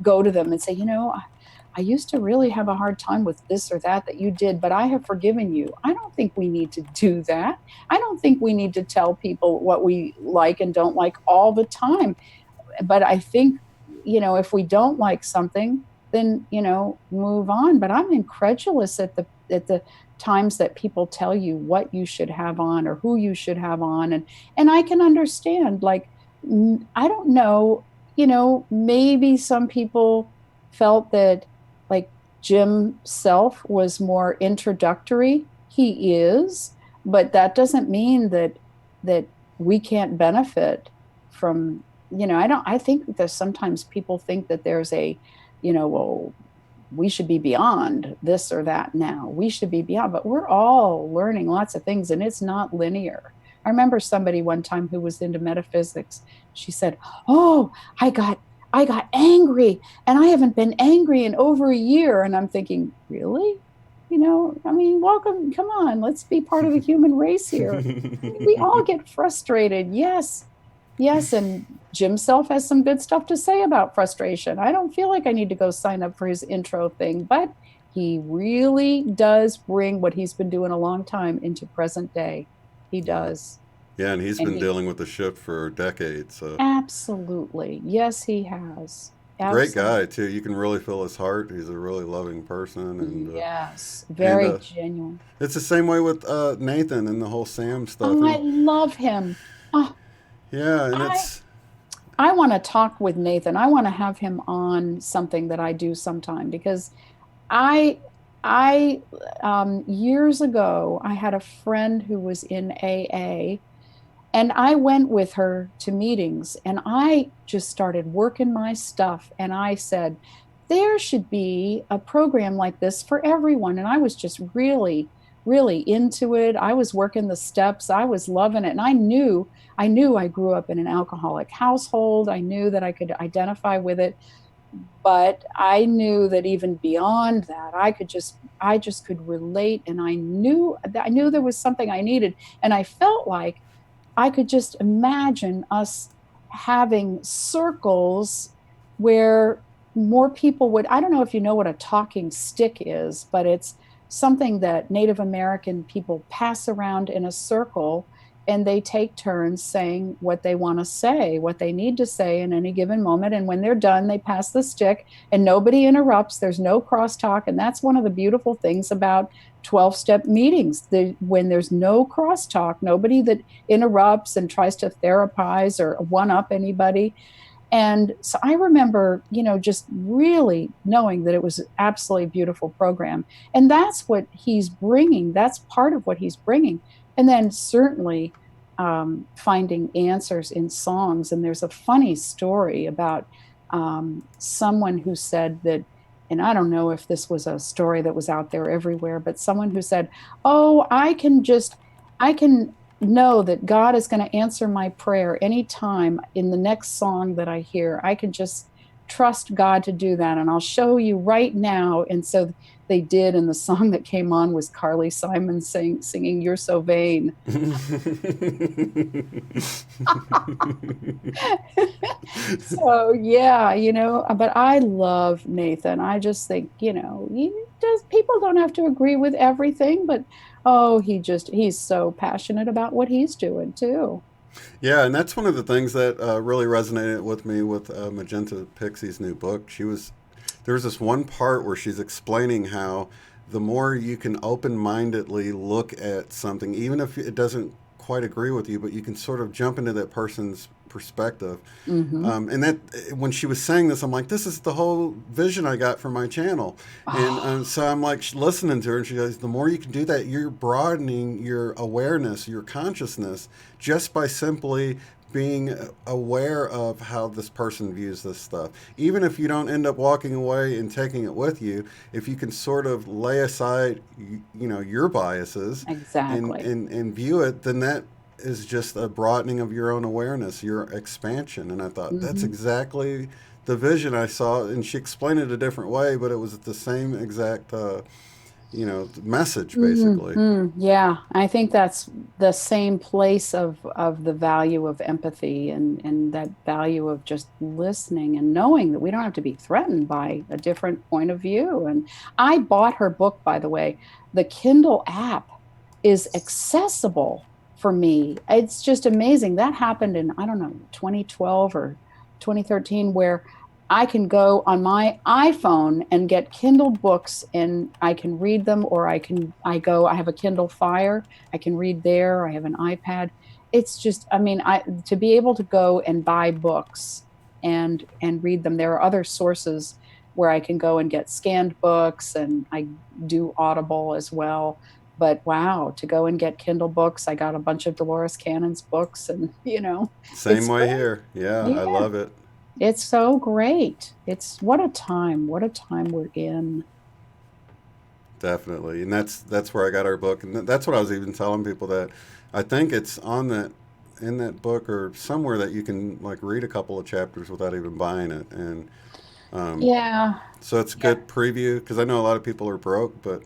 go to them and say, I used to really have a hard time with this or that you did, but I have forgiven you. I don't think we need to do that. I don't think we need to tell people what we like and don't like all the time. But I think, if we don't like something, then, move on. But I'm incredulous at the times that people tell you what you should have on or who you should have on. And I can understand, like, I don't know, maybe some people felt that, like, Jim Self was more introductory. He is, but that doesn't mean that we can't benefit from, I think that sometimes people think that there's well, we should be beyond this or that now. We should be beyond, but we're all learning lots of things, and it's not linear. I remember somebody one time who was into metaphysics. She said, "Oh, I got angry, and I haven't been angry in over a year." And I'm thinking, really? I mean, welcome, come on, let's be part of the human race here. I mean, we all get frustrated. Yes. Yes. And Jim Self has some good stuff to say about frustration. I don't feel like I need to go sign up for his intro thing, but he really does bring what he's been doing a long time into present day. He Yeah. does. Yeah, and he's And been he dealing with the ship for decades. So absolutely. Yes, he has. great Absolutely. guy too. You can really feel his heart. He's a really loving person, Yes. and Very genuine. it's the same way with Nathan and the whole Sam stuff. Oh, I And love him. Oh, yeah, and I it's I want to talk with Nathan. I want to have him on something that I do sometime, because I I years ago I had a friend who was in AA, and I went with her to meetings, and I just started working my stuff, and I said there should be a program like this for everyone, and I was just really really into it. I was working the steps. I was loving it, and I knew I grew up in an alcoholic household. I knew that I could identify with it, but I knew that even beyond that, I just could relate, and I knew there was something I needed, and I felt like I could just imagine us having circles where more people would. I don't know if you know what a talking stick is, but it's something that Native American people pass around in a circle, and they take turns saying what they want to say, what they need to say in any given moment. And when they're done, they pass the stick, and nobody interrupts. There's no crosstalk. And that's one of the beautiful things about 12-step meetings. When there's no crosstalk, nobody that interrupts and tries to therapize or one up anybody. And so I remember, just really knowing that it was an absolutely beautiful program. And that's what he's bringing. That's part of what he's bringing. And then certainly finding answers in songs. And there's a funny story about someone who said that, and I don't know if this was a story that was out there everywhere, but someone who said, "Oh, I can know that God is going to answer my prayer anytime in the next song that I hear. I can just trust God to do that. And I'll show you right now. And so they did. And the song that came on was Carly Simon singing You're So Vain. So yeah, but I love Nathan. I just think, people don't have to agree with everything, but oh, he's so passionate about what he's doing too. Yeah, and that's one of the things that really resonated with me with Magenta Pixie's new book. There's this one part where she's explaining how the more you can open-mindedly look at something, even if it doesn't quite agree with you, but you can sort of jump into that person's perspective. Hmm. And that when she was saying this, I'm like, this is the whole vision I got for my channel. And Oh, so I'm like listening to her, and she goes, the more you can do that, you're broadening your awareness, your consciousness, just by simply being aware of how this person views this stuff. Even if you don't end up walking away and taking it with you, if you can sort of lay aside, your biases exactly. and view it, then that is just a broadening of your own awareness, your expansion. And I thought that's Hmm. exactly the vision I saw. And she explained it a different way, but it was the same exact, message basically. Yeah, I think that's the same place of the value of empathy and that value of just listening and knowing that we don't have to be threatened by a different point of view. And I bought her book, by the way. The Kindle app is accessible for me. It's just amazing. That happened in, I don't know, 2012 or 2013, where I can go on my iPhone and get Kindle books and I can read them, or I have a Kindle Fire. I can read there. I have an iPad. It's just, I mean, to be able to go and buy books and read them. There are other sources where I can go and get scanned books, and I do Audible as well. But wow, to go and get Kindle books, I got a bunch of Dolores Cannon's books, and Same it's way great. here. Yeah, I Yeah, love it. it's so great. It's what a time. What a time we're in. Definitely, and that's where I got our book, and that's what I was even telling people that I think it's on that in that book or somewhere that you can like read a couple of chapters without even buying it, and um, Yeah. so it's a Yeah. good preview because I know a lot of people are broke, but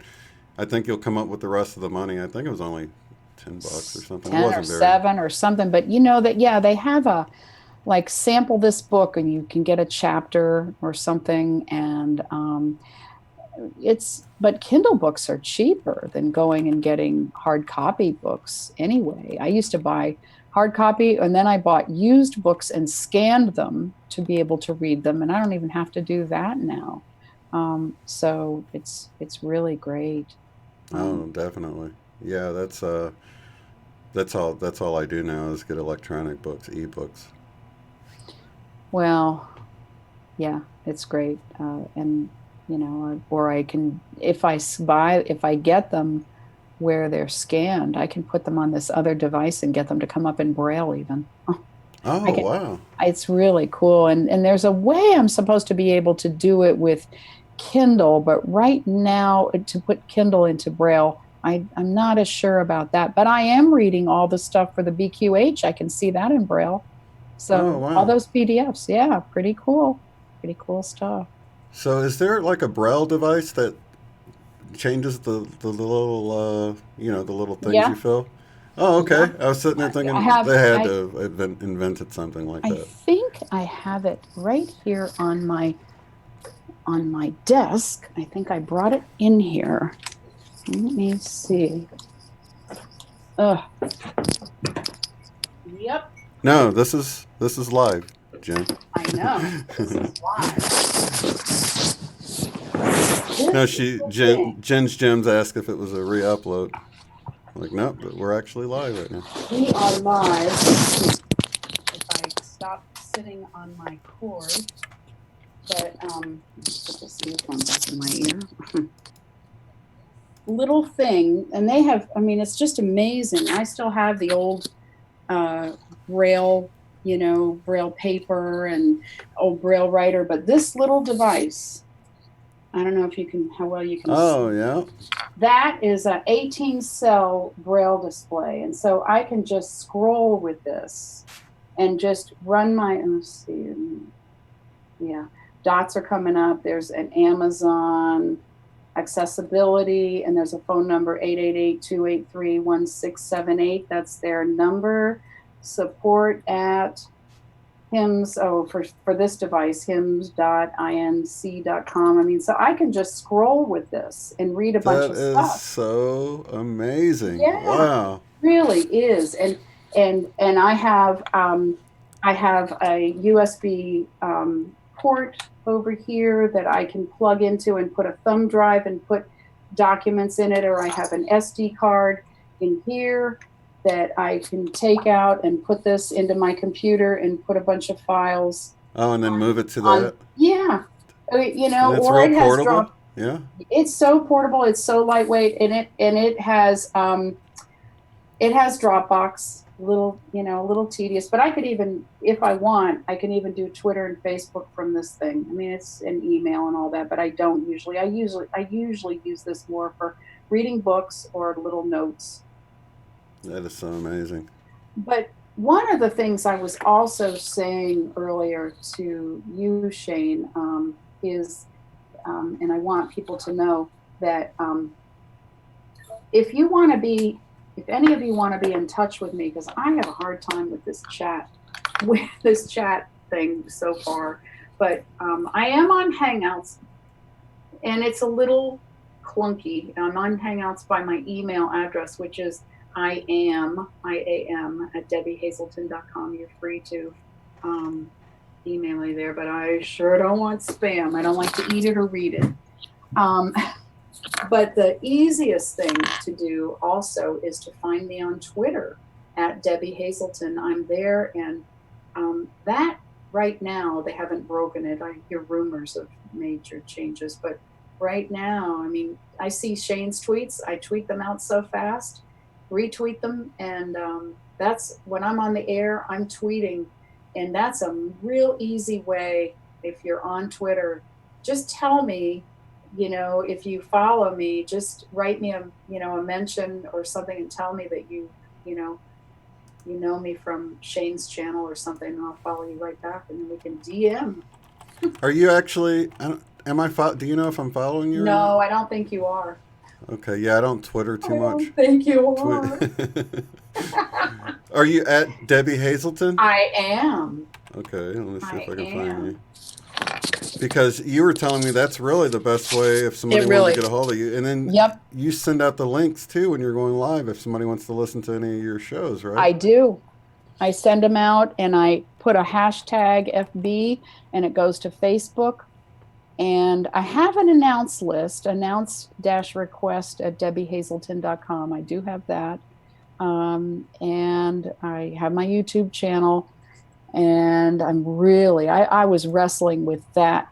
I think you'll come up with the rest of the money. I think it was only $10 or something. It 10 or wasn't very. 7 or something, but you know that, yeah, they have a like sample this book and you can get a chapter or something. And but Kindle books are cheaper than going and getting hard copy books anyway. I used to buy hard copy, and then I bought used books and scanned them to be able to read them, and I don't even have to do that now. So it's really great. Oh, um, definitely. Yeah, that's all I do now is get electronic books, ebooks. well, yeah, it's great. And or I can, if I get them where they're scanned, I can put them on this other device and get them to come up in Braille even. I Oh, can. wow. It's really cool, and there's a way I'm supposed to be able to do it with Kindle, but right now to put Kindle into Braille, I'm not as sure about that. But I am reading all the stuff for the BQH. I can see that in Braille. Oh, So all wow. those PDFs, yeah, pretty cool stuff. So is there like a Braille device that changes the little the little things you Yeah, fill? Oh, yeah. okay. I was sitting there I thinking have. they had to have invented something like I that. think I have it right here on my desk. I think I brought it in here. Let me see. Oh, yep. No, this is live, Jen. I know. This is live. No, This little thing. Jen's Gems asked if it was a re-upload. I'm like, nope, but we're actually live right now. We are live. If I stop sitting on my cord, but put this earphone back in my ear. Little thing, and they have. I mean, it's just amazing. I still have the old uh, braille, braille paper and old braille writer, but this little device I don't know if you can, how well you can Oh, see. yeah. That is an 18 cell braille display. And so I can just scroll with this and just run my, let's see, yeah, dots are coming up. There's an Amazon accessibility, and there's a phone number, 888-283-1678. That's their number. Support at hymns, for this device, hymns.inc.com. I mean, so I can just scroll with this and read a bunch That of is stuff. so amazing. Yeah, Wow. really is. And I have a USB port over here that I can plug into and put a thumb drive and put documents in it, or I have an SD card in here that I can take out and put this into my computer and put a bunch of files Oh, and then move it to on. that. Yeah, And it's or real it has portable. drop. Yeah. It's so portable. It's so lightweight, and it has Dropbox. A little tedious, but I could even, if I want, I can even do Twitter and Facebook from this thing. I mean, it's an email and all that, but I don't usually. I usually use this more for reading books or little notes. That is so amazing. But one of the things I was also saying earlier to you, Shane, is, and I want people to know that if you want to be, if any of you want to be in touch with me, because I have a hard time with this chat thing so far, but I am on Hangouts, and it's a little clunky. I'm on Hangouts by my email address, which is IAM at debbiehazelton.com. You're free to email me there, but I sure don't want spam. I don't like to eat it or read it. But the easiest thing to do also is to find me on Twitter at Debbie Hazelton. I'm there, and that right now, they haven't broken it. I hear rumors of major changes, but right now, I mean, I see Shane's tweets. I tweet them out so fast, retweet them, and that's when I'm on the air, I'm tweeting. And that's a real easy way. If you're on Twitter, just tell me, if you follow me, just write me a mention or something and tell me that you know me from Shane's channel or something, and I'll follow you right back, and then we can DM. Are you actually? Do you know if I'm following you or not? No, I don't think you are. Okay. Yeah, I don't Twitter too I much. don't think you are. Are you at Debbie Hazelton? I am. Okay. Let me see if I can find am. you. Because you were telling me that's really the best way if somebody It wanted really. to get a hold of you. And then Yep, you send out the links too when you're going live if somebody wants to listen to any of your shows, right? I do. I send them out, and I put a hashtag FB, and it goes to Facebook. And I have an announce list, announce-request at debbiehazelton.com. I do have that. And I have my YouTube channel, and I was wrestling with that.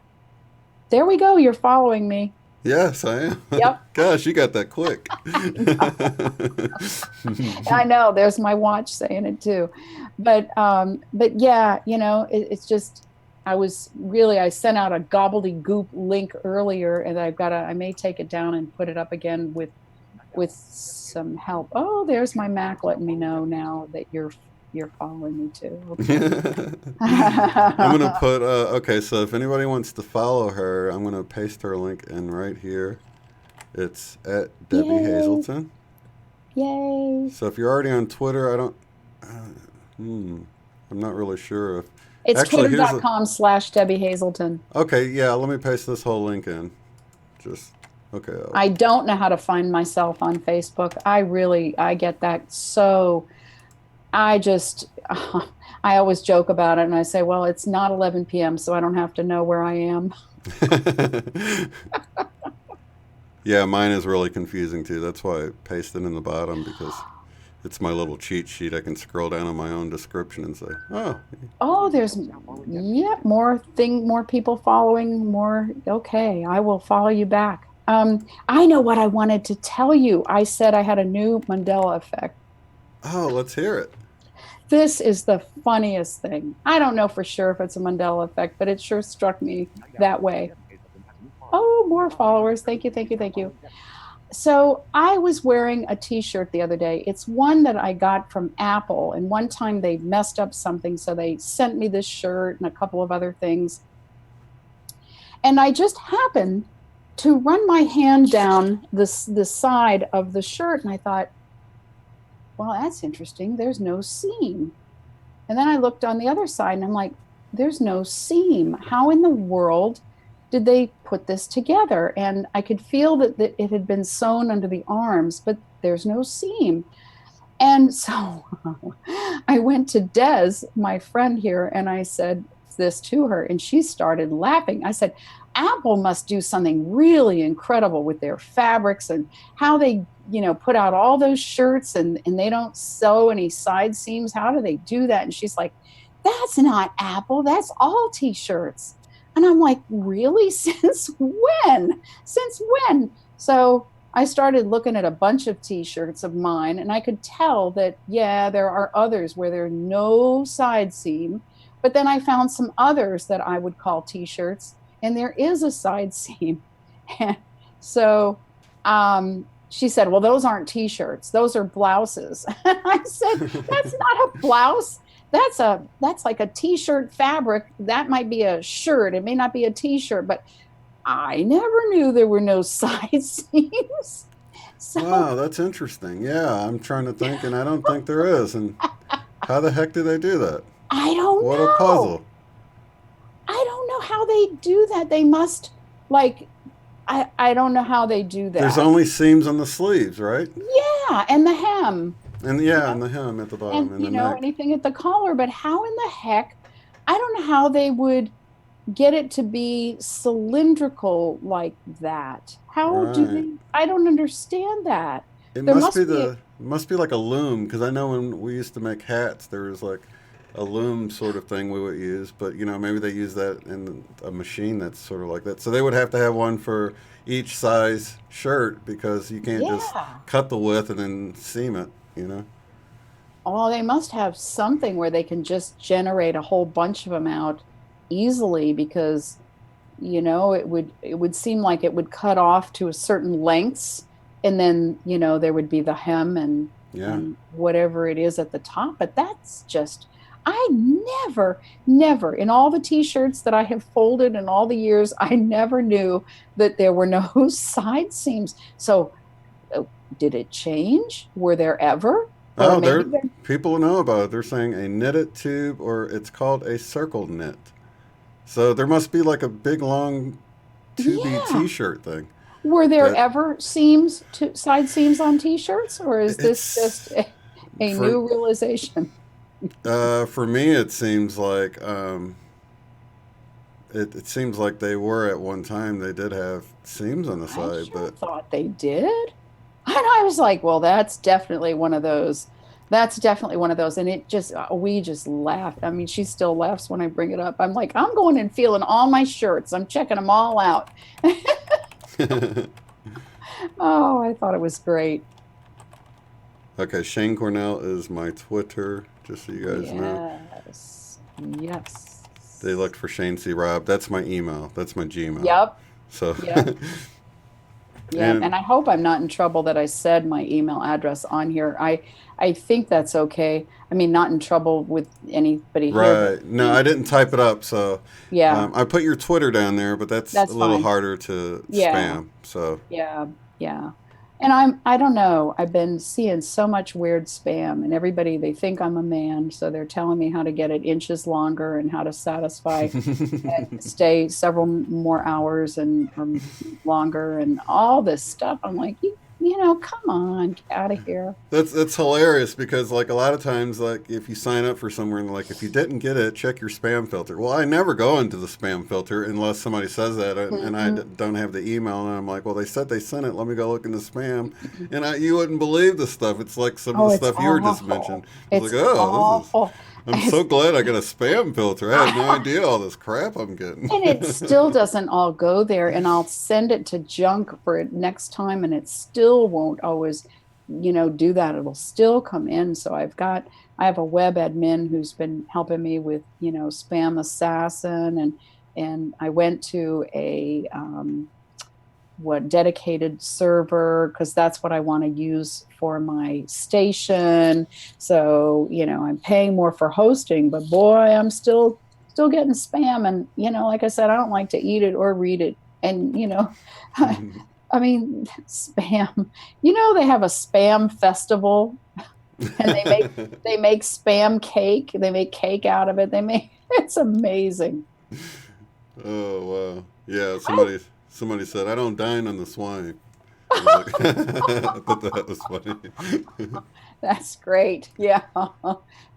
There we go. You're following me. Yes, I am. Yep. Gosh, you got that quick. I know. There's my watch saying it too. But yeah, it's just, I sent out a gobbledygook link earlier, and I may take it down and put it up again with some help. Oh, there's my Mac letting me know now that you're following me too. Okay. I'm gonna put okay, so if anybody wants to follow her, I'm gonna paste her link in right here. It's at Debbie Yay. Hazelton. Yay. So if you're already on Twitter, I'm not really sure if It's actually twitter.com/Debbie Hazelton. Okay, yeah, let me paste this whole link in. Just okay. I don't know how to find myself on Facebook. I get that. So I always joke about it, and I say, well, it's not 11 p.m., so I don't have to know where I am. Yeah, mine is really confusing too. That's why I pasted in the bottom, because it's my little cheat sheet. I can scroll down on my own description and say, there's more people following, more. Okay, I will follow you back. I know what I wanted to tell you. I said I had a new Mandela Effect. Oh, let's hear it. This is the funniest thing. I don't know for sure if it's a Mandela Effect, but it sure struck me that way. Oh, more followers. Thank you, thank you, thank you. So I was wearing a t-shirt the other day. It's one that I got from Apple. And one time they messed up something. So they sent me this shirt and a couple of other things. And I just happened to run my hand down the side of the shirt. And I thought, well, that's interesting. There's no seam. And then I looked on the other side and I'm like, there's no seam. How in the world did they put this together? And I could feel that it had been sewn under the arms, but there's no seam. And so I went to Des, my friend here, and I said this to her, and she started laughing. I said, Apple must do something really incredible with their fabrics and how they, put out all those shirts and they don't sew any side seams. How do they do that? And she's like, that's not Apple. That's all t-shirts. And I'm like, really? Since when? Since when? So I started looking at a bunch of t-shirts of mine and I could tell that, yeah, there are others where there's no side seam. But then I found some others that I would call t-shirts and there is a side seam. So she said, well, those aren't t-shirts. Those are blouses. I said, that's not a blouse. That's like a t-shirt fabric. That might be a shirt. It may not be a t-shirt, but I never knew there were no side seams. So Wow, that's interesting. Yeah, I'm trying to think, and I don't think there is. And how the heck do they do that? I don't What a know. puzzle. I don't know how they do that. They must like I don't know how they do There's that. only seams on the sleeves, right? Yeah, and the hem, And you yeah, know, and the hem at the bottom and and the neck. anything at the collar, but how in the heck? I don't know how they would get it to be cylindrical like that. How do Right. they? I don't understand that. It There must be must be a, the must be like a loom because I know when we used to make hats, there was like a loom sort of thing we would use, but maybe they use that in a machine that's sort of like that. So they would have to have one for each size shirt because you can't just yeah. cut the width and then seam it. Oh, they must have something where they can just generate a whole bunch of them out easily because it would seem like it would cut off to a certain lengths and then there would be the hem Yeah. and whatever it is at the top, but that's just I never in all the t-shirts that I have folded in all the years I never knew that there were no side seams. So uh, did it change? Were there ever? Or Oh, maybe there people know about it. They're saying a knitted tube, or it's called a circle knit. So there must be like a big long tubey yeah. T-shirt thing Were there that ever seams to side seams on t-shirts, or is this just it's a for new realization? for me. It seems like it seems like they were at one time. They did have seams on the I side, sure but thought they did. And I was like, well, that's definitely one of those. That's definitely one of those. And we just laughed. I mean, she still laughs when I bring it up. I'm like, I'm going and feeling all my shirts. I'm checking them all out. Oh, I thought it was great. okay. Shane Cornell is my Twitter, just so you guys know. Yes. Yes. They looked for Shane C. Rob. That's my email. That's my Gmail. Yep. So, Yep. Yeah, and and I hope I'm not in trouble that I said my email address on here. I think that's okay. I mean, not in trouble with anybody here, but right. No, I didn't type it up. So yeah, I put your Twitter down there, but that's a that's little fine. harder to Yeah, spam. So, yeah, yeah. And I don't know. I've been seeing so much weird spam and everybody they think I'm a man, so they're telling me how to get it inches longer and how to satisfy and stay several more hours and or longer and all this stuff. I'm like, come on, get out of here. that's hilarious because like a lot of times like if you sign up for somewhere and like if you didn't get it, check your spam filter. Well, I never go into the spam filter unless somebody says that and don't have the email and I'm like, well, they said they sent it. Let me go look in the spam. And you wouldn't believe the stuff. It's like some of Oh, the it's stuff you were just mentioning. awful. It's It's like, oh, this is. awful. I'm It's, so glad I got a spam filter. I had no and idea all this crap I'm getting. it still doesn't all go there. And I'll send it to junk for it next time, and it still won't always, do that. It'll still come in. So I have a web admin who's been helping me with, spam assassin, and I went to a dedicated server, because that's what I want to use for my station. So, I'm paying more for hosting, but boy, I'm still getting spam. And, like I said, I don't like to eat it or read it. And, I mean, spam, they have a spam festival, and they make spam cake. They make cake out of it. It's amazing. Oh wow. Yeah, I somebody said I don't dine on the swine. I was like, I thought that was funny. That's great. Yeah.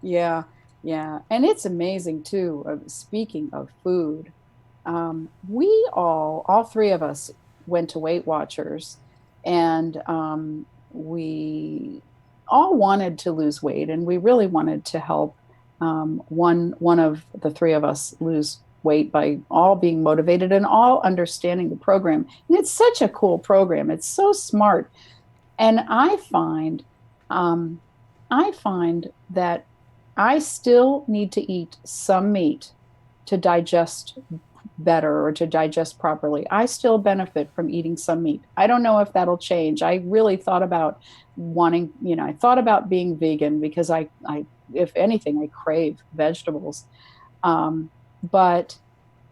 Yeah. Yeah. And it's amazing too. Speaking of food, we all three of us went to Weight Watchers, and we all wanted to lose weight, and we really wanted to help one of the three of us lose weight by all being motivated and all understanding the program. And it's such a cool program. It's so smart. And um, I find that I still need to eat some meat to digest better or to digest properly. I still benefit from eating some meat. I don't know if that'll change. I really thought about I thought about being vegan because if anything, I crave vegetables. But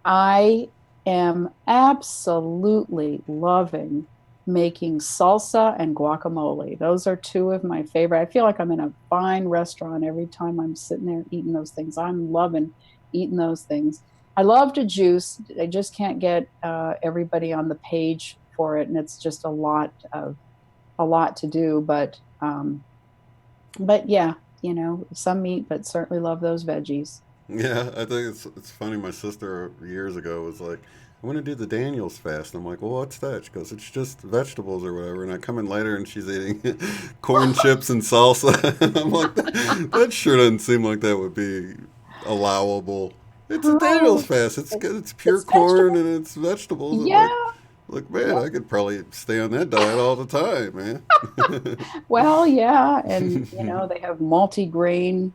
I am absolutely loving making salsa and guacamole. Those are two of my favorite. I feel like I'm in a fine restaurant every time I'm sitting there eating those things. I'm loving eating those things. I love to juice. I just can't get everybody on the page for it, and it's just a lot to do. But yeah, some meat, but certainly love those veggies. Yeah, I think it's funny. My sister years ago was like, "I want to do the Daniels fast." I'm like, "Well, what's that?" She goes, "It's just vegetables or whatever." And I come in later and she's eating corn chips and salsa. I'm like, that sure doesn't seem like that would be allowable. It's a Daniels Oh, fast. It's good. It's pure it's corn vegetable. and it's vegetables. I'm Yeah. like, man, Yeah. I could probably stay on that diet all the time, man. Well, yeah, and they have multi-grain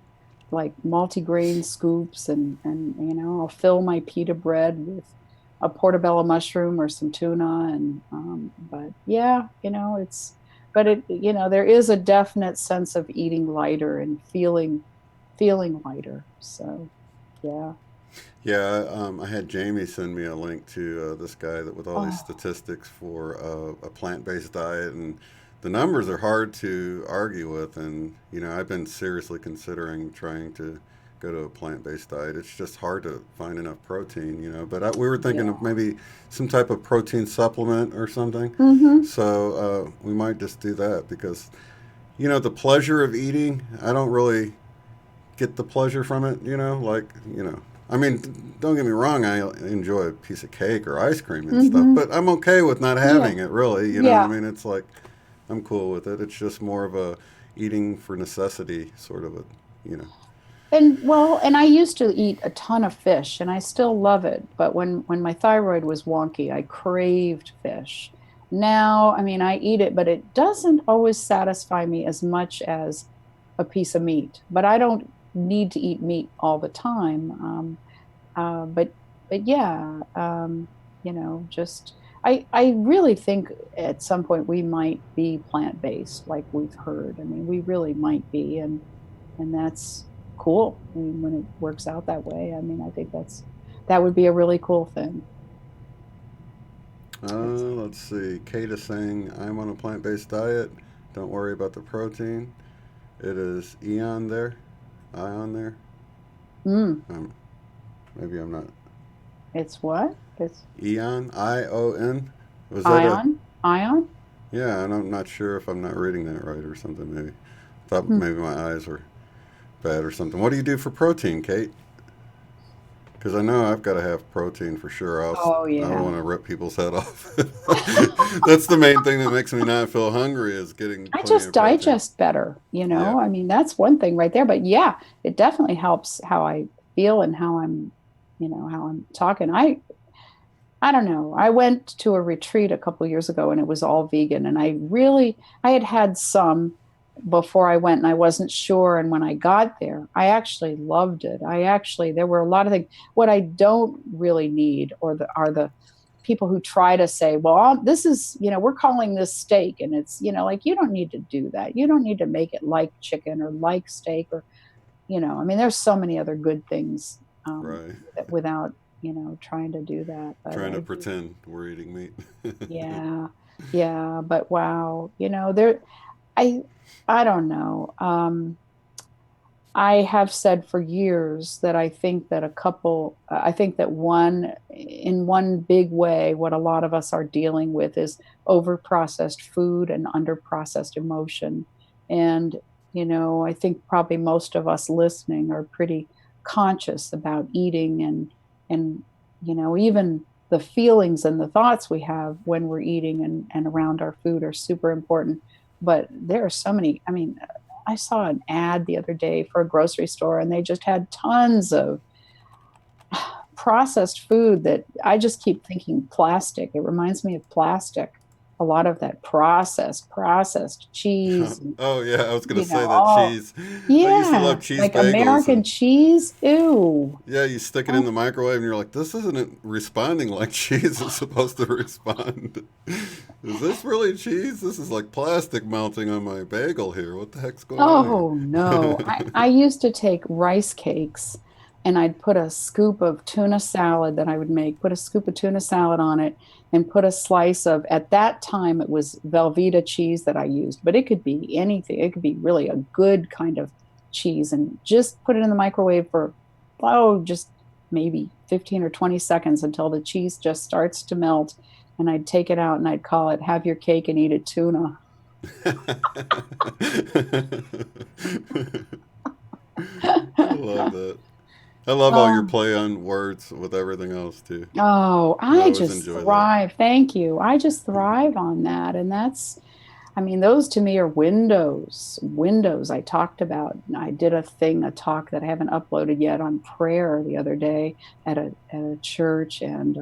scoops, and I'll fill my pita bread with a portobello mushroom or some tuna, and but yeah, but there is a definite sense of eating lighter and feeling lighter. So, yeah. Yeah, I had Jamie send me a link to this guy that with all these Oh, statistics for a plant-based diet, and the numbers are hard to argue with. And I've been seriously considering trying to go to a plant-based diet. It's just hard to find enough protein, But we were thinking of yeah. maybe some type of protein supplement or something. Mm-hmm. So we might just do that because the pleasure of eating, I don't really get the pleasure from it, I mean, don't get me wrong, I enjoy a piece of cake or ice cream and stuff, Mm-hmm. but I'm okay with not Yeah. having it really, you know what I Yeah. mean? It's like I'm cool with it. It's just more of a eating for necessity sort of a, you know. And I used to eat a ton of fish, and I still love it. But when my thyroid was wonky, I craved fish. Now, I mean, I eat it, but it doesn't always satisfy me as much as a piece of meat. But I don't need to eat meat all the time. Uh, but but yeah, just I really think at some point we might be plant-based, like we've heard. I mean, we really might be, and that's cool. I mean, when it works out that way, I mean, I think that would be a really cool thing. It's, Let's see. Kate is saying I'm on a plant-based diet. Don't worry about the protein. It is Eon there, Ion there. mm, Um, maybe I'm not. it's what? It's Eon, ION. Was that a? ion. Yeah, and I'm not sure if I'm not reading that right or something. Maybe thought Hmm. maybe my eyes were bad or something. What do you do for protein, Kate? Because I know I've got to have protein for sure. Oh I don't yeah. want to rip people's head off. That's the main thing that makes me not feel hungry is getting I plenty just of protein. digest better, Yeah. I mean, that's one thing right there. But yeah, it definitely helps how I feel and how I'm talking. I don't know. I went to a retreat a couple of years ago, and it was all vegan, and I had some before I went, and I wasn't sure. And when I got there, I actually loved it. There were a lot of things. What I don't really need, are the people who try to say, well, this is, we're calling this steak, and it's, like, you don't need to do that. You don't need to make it like chicken or like steak, or, I mean, there's so many other good things, Right. without, trying to do that. But Trying to pretend we're eating meat. yeah, yeah. But wow, I, I don't know. I have said for years that I think that in one big way, what a lot of us are dealing with is over processed food and under processed emotion. And, I think probably most of us listening are pretty conscious about eating, and, even the feelings and the thoughts we have when we're eating and around our food are super important. But there are so many, I mean, I saw an ad the other day for a grocery store, and they just had tons of processed food that I just keep thinking plastic. It reminds me of plastic. A lot of that processed cheese, and, Oh yeah, I was gonna say that all, cheese. I used to yeah, love cheese like bagels, American and cheese. Ew. yeah, you stick it in Oh, the microwave, and you're like, this isn't responding like cheese is supposed to respond. Is this really cheese? This is like plastic melting on my bagel here. What the heck's going on oh no. I used to take rice cakes, and I'd put a scoop of tuna salad that I would make, put a scoop of tuna salad on it, and put a slice of, at that time, it was Velveeta cheese that I used, but it could be anything. It could be really a good kind of cheese, and just put it in the microwave for, just maybe 15 or 20 seconds until the cheese just starts to melt. And I'd take it out and I'd call it, have your cake and eat it tuna. I love that. I love all your Oh, play on words with everything else too. oh, I I always just enjoy that. thrive. Thank you. I just thrive on that. And I mean, those to me are windows. Windows. I talked about, I did a talk that I haven't uploaded yet on prayer the other day at a church. And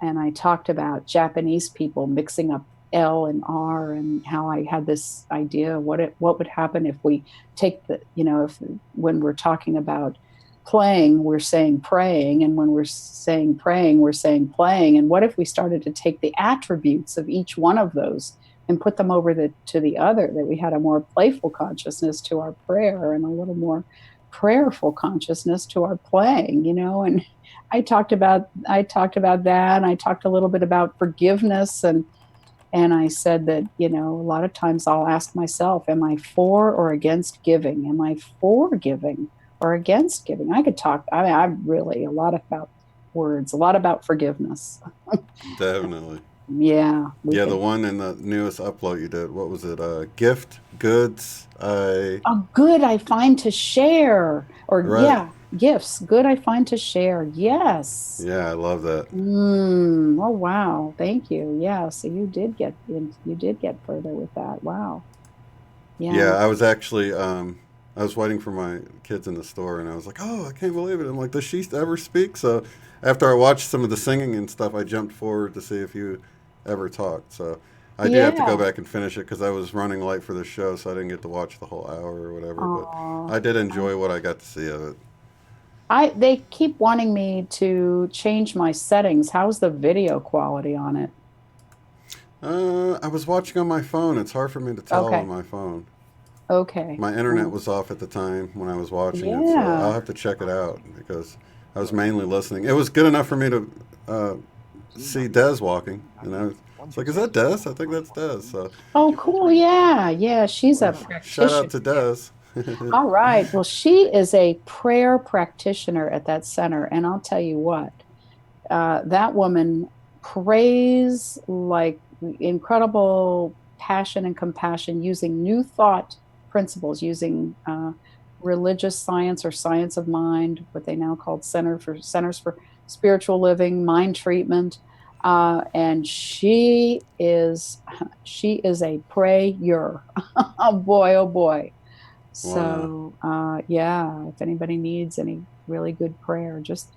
I talked about Japanese people mixing up L and R, and how I had this idea what would happen if we take if when we're talking about playing, we're saying praying, and when we're saying praying, we're saying playing. And what if we started to take the attributes of each one of those and put them over to the other, that we had a more playful consciousness to our prayer, and a little more prayerful consciousness to our playing, and I talked about that, and I talked a little bit about forgiveness, and I said that, a lot of times I'll ask myself, am I for or against giving? Am I for giving or against giving? I could talk, I mean, I'm really a lot about words, a lot about forgiveness. Definitely. Yeah, we Yeah, the could. one in the newest upload you did. What was it? Gift goods. I A good I find to share, or right. yeah, gifts. Good I find to share. Yes. Yeah, I love that. Oh wow, thank you. Yeah, so you did get further with that. Wow. Yeah, Yeah. I was actually I was waiting for my kids in the store, and I was like, oh, I can't believe it. I'm like, does she ever speak? So after I watched some of the singing and stuff, I jumped forward to see if you ever talked. So I do have to go Yeah. back and finish it because I was running late for the show, so I didn't get to watch the whole hour or whatever. But Oh, I did enjoy what I got to see of it. I they keep wanting me to change my settings. How's the video quality on it? I was watching on my phone. It's hard for me to tell on Okay. my phone. Okay. My internet was off at the time when I was watching it, so I'll Yeah. have to check it out because I was mainly listening. It was good enough for me to see Des walking, and I was like, "Is that Des? I think that's Des." So, Oh, cool. Yeah. Yeah. She's a shout out practitioner. to Des. All right. Well, she is a prayer practitioner at that center. And I'll tell you what, that woman prays like incredible passion and compassion, using new thought principles, using religious science or science of mind, what they now call centers for spiritual living, mind treatment. And she is a prayer. Oh boy, oh boy. Wow. So, yeah, if anybody needs any really good prayer, just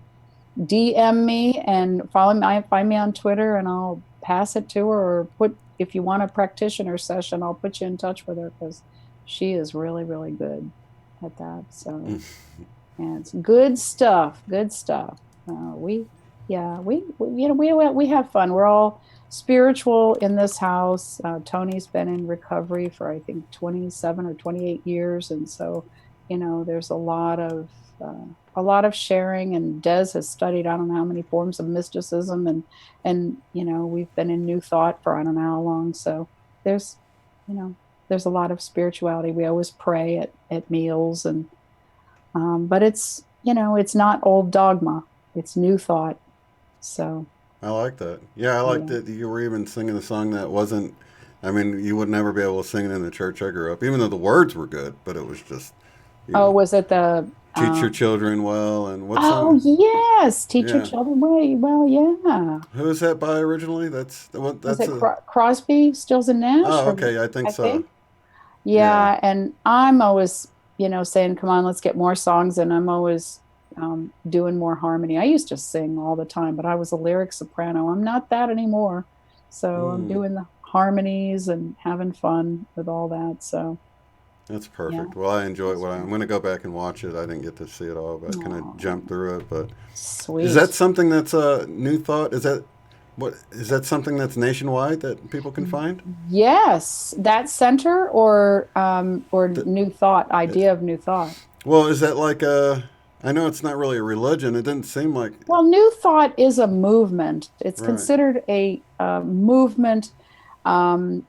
DM me and find me on Twitter, and I'll pass it to her, or if you want a practitioner session, I'll put you in touch with her, because she is really, really good at that. So, and it's good stuff, good stuff. We Yeah, we have fun. We're all spiritual in this house. Tony's been in recovery for I think 27 or 28 years, and so there's a lot of sharing. And Des has studied I don't know how many forms of mysticism, and we've been in New Thought for I don't know how long. So there's you know there's a lot of spirituality. We always pray at meals, and but it's not old dogma. It's New Thought. So, I like that. Yeah, I like yeah. that you were even singing a song that wasn't. I mean, you would never be able to sing it in the church I grew up, even though the words were good. But it was just, you Oh, know, was it the teach your children well, and what oh song? yes, teach your Yeah, children way. Well, yeah. who is that by originally? That's what. Was That's it a. Crosby, Stills and Nash, Oh, or okay. I think I so. think? Yeah. Yeah, and I'm always, saying, "Come on, let's get more songs," and I'm always doing more harmony. I used to sing all the time, but I was a lyric soprano. I'm not that anymore, so I'm Mm, doing the harmonies and having fun with all that. So, that's yeah, perfect. Well, I enjoy it. it's Well, I'm fun. going to go back and watch it. I didn't get to see it all, but kind of Oh, jump through it. But is that sweet. something that's a new thought? Is that something that's nationwide that people can find? Yes, that center or That, new thought, idea of new thought. well, is that like a? I know it's not really a religion. It didn't seem like. Well, new thought is a movement. It's Right. considered a movement, um,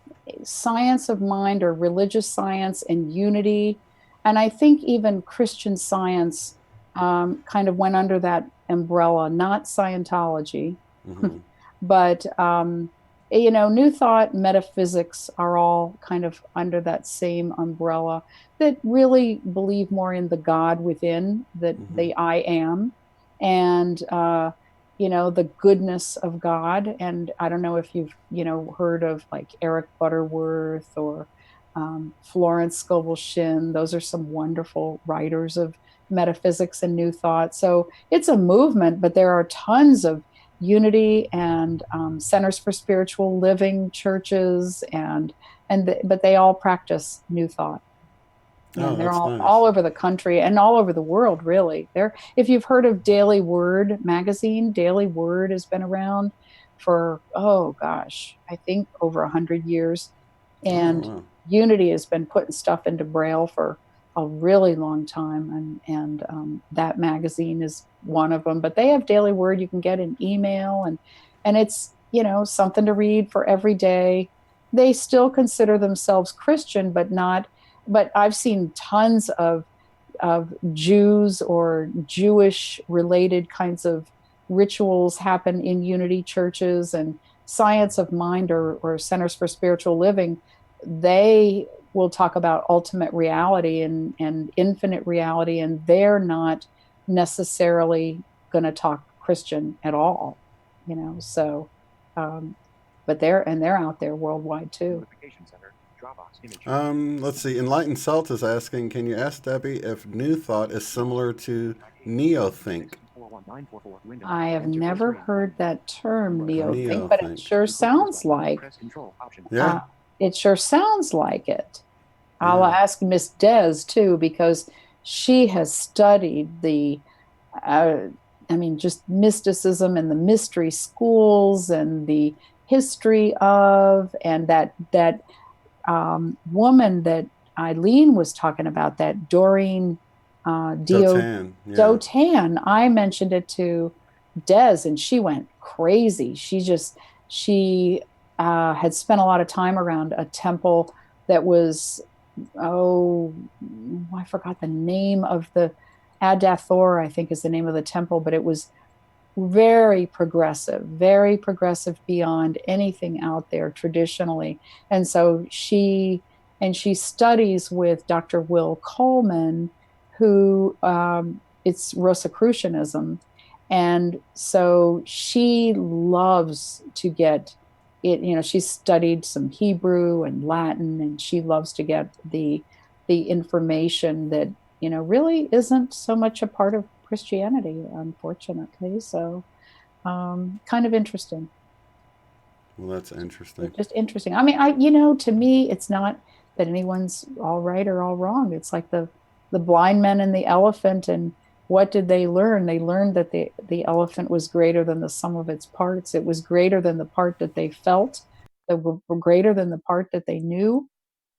science of mind or religious science and unity. And I think even Christian Science kind of went under that umbrella, not Scientology, Mm-hmm. but New Thought, metaphysics are all kind of under that same umbrella that really believe more in the God within, that Mm-hmm. the I am, and the goodness of God. And I don't know if you've heard of like Eric Butterworth or Florence Scovel Shinn. Those are some wonderful writers of metaphysics and New Thought. So it's a movement, but there are tons of unity and centers for spiritual living churches, but they all practice New Thought, Oh, and they're that's all nice. over the country and all over the world, really. There, if you've heard of Daily Word magazine, Daily Word has been around for, oh gosh, I think over 100 years, Oh, and wow. Unity has been putting stuff into Braille for a really long time, and that magazine is one of them. But they have Daily Word you can get in email, and it's something to read for every day. They still consider themselves Christian, but not. But I've seen tons of Jews or Jewish related kinds of rituals happen in unity churches, and science of mind or centers for spiritual living. They will talk about ultimate reality and infinite reality, and they're not necessarily going to talk Christian at all, so um, but they're out there worldwide too. Notification center. Dropbox image. Let's see. Enlightened Salt is asking, can you ask Debbie if New Thought is similar to Neothink? I have never heard that term, neothink, but it Neothink. sure sounds like Press control option. Yeah. uh, it sure sounds like it. I'll Yeah. ask Miss Des too, because she has studied uh, just mysticism and the mystery schools and the history of, and that woman that Eileen was talking about, that Doreen Dio Dotan. Yeah. Dotan. I mentioned it to Des, and she went crazy. She had spent a lot of time around a temple that was, oh, I forgot the name of the Adathor, I think is the name of the temple, but it was very progressive beyond anything out there traditionally. And so she studies with Dr. Will Coleman, who it's Rosicrucianism. And so she loves to get it, she's studied some Hebrew and Latin, and she loves to get the information that really isn't so much a part of Christianity, unfortunately. So, kind of interesting. Well, that's interesting. Just interesting. I mean, to me, it's not that anyone's all right or all wrong. It's like the blind men and the elephant, and what did they learn? They learned that the elephant was greater than the sum of its parts. It was greater than the part that they felt, that were greater than the part that they knew,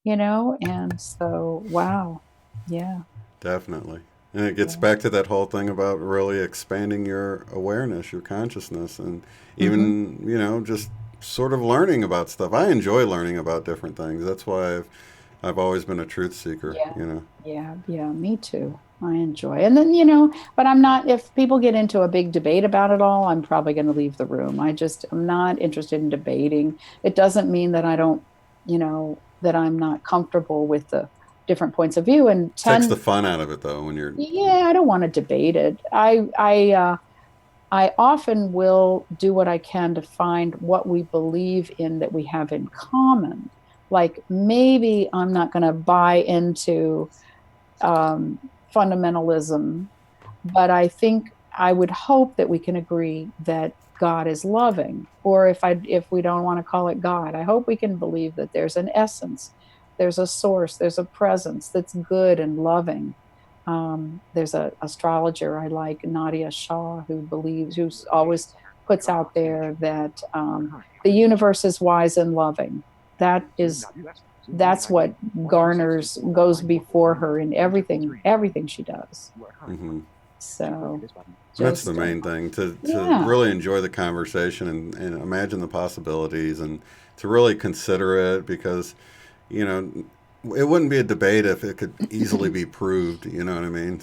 and so, wow. Yeah. Definitely. And it gets Yeah. back to that whole thing about really expanding your awareness, your consciousness, and Hmm. even, just sort of learning about stuff. I enjoy learning about different things. That's why I've always been a truth seeker, Yeah. Yeah. Yeah. Me too. I enjoy. And then, but I'm not, if people get into a big debate about it all, I'm probably going to leave the room. I'm not interested in debating. It doesn't mean that I don't, that I'm not comfortable with the different points of view and Takes the tend, fun out of it though when you're. yeah, I don't want to debate it. I often will do what I can to find what we believe in that we have in common. Like maybe I'm not going to buy into um, fundamentalism, but I think I would hope that we can agree that God is loving. Or if we don't want to call it God, I hope we can believe that there's an essence, there's a source, there's a presence that's good and loving. There's a astrologer I like, Nadia Shaw, who's always puts out there that the universe is wise and loving. That is that's what garners goes before her in everything she does. Mm-hmm. So That's the just main thing, to yeah. really enjoy the conversation and imagine the possibilities and to really consider it because, you know, it wouldn't be a debate if it could easily be proved, you know what I mean?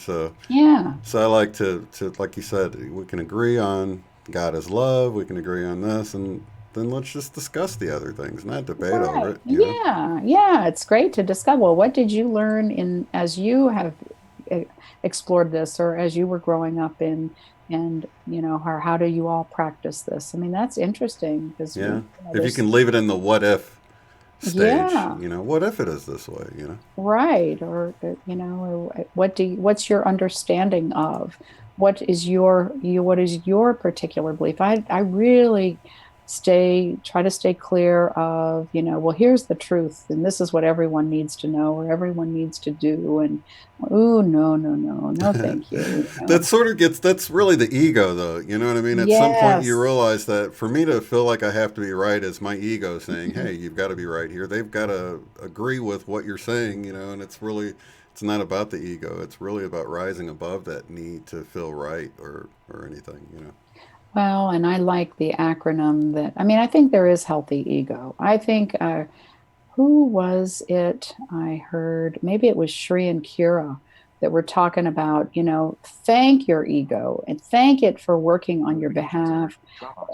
Yeah. So I like to like you said, we can agree on God is love, we can agree on this, and then let's just discuss the other things, not debate over Right. it, you know? Yeah. Yeah. It's great to discover. Well, what did you learn in as you have e- explored this, or as you were growing up in, and how do you all practice this? I mean, that's interesting because Yeah. If you there's can leave it in the what if stage, yeah. what if it is this way, Right. Or or what's your understanding of what is your particular belief? I really try to stay clear of, well, here's the truth and this is what everyone needs to know or everyone needs to do. And oh, no, no, no, no, thank you. That's really the ego, though. You know what I mean? At some point, you Yes. realize that for me to feel like I have to be right is my ego saying, hey, you've got to be right here. They've got to agree with what you're saying, and it's not about the ego. It's really about rising above that need to feel right or anything. Well, and I like the acronym that, I mean, I think there is healthy ego. I think, who was it? I heard maybe it was Shri and Kira that were talking about, thank your ego and thank it for working on your behalf.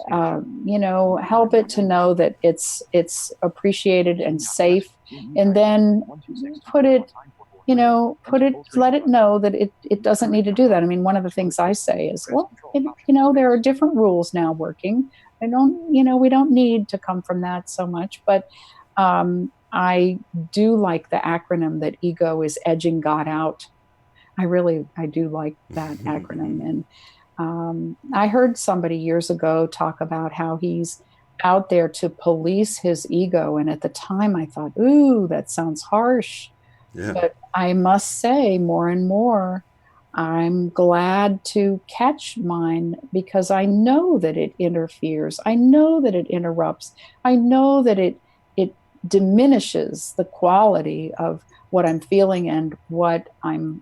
Help it to know that it's appreciated and safe, and then put it, let it know that it doesn't need to do that. I mean, one of the things I say is, well, there are different rules now working. We don't need to come from that so much, but I do like the acronym that ego is edging God out. I do like that acronym. And I heard somebody years ago talk about how he's out there to police his ego. And at the time I thought, ooh, that sounds harsh. Yeah. But I must say, more and more, I'm glad to catch mine because I know that it interferes. I know that it interrupts. I know that it diminishes the quality of what I'm feeling and what I'm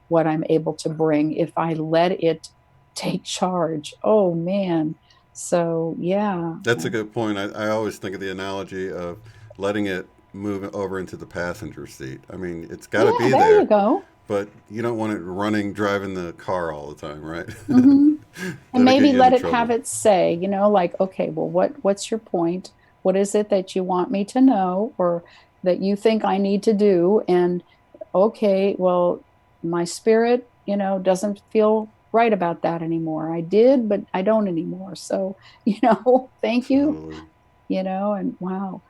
able to bring if I let it take charge. Oh man. So yeah. That's a good point. I always think of the analogy of letting it move over into the passenger seat. I mean, it's got to Yeah, be there you there, go. but you don't want it driving the car all the time, right? Hmm. And That'll get maybe you let into it have trouble. it say, like, okay, well, what's your point? What is it that you want me to know or that you think I need to do? And okay, well, my spirit, doesn't feel right about that anymore. I did, but I don't anymore. So, thank you, Totally. and wow.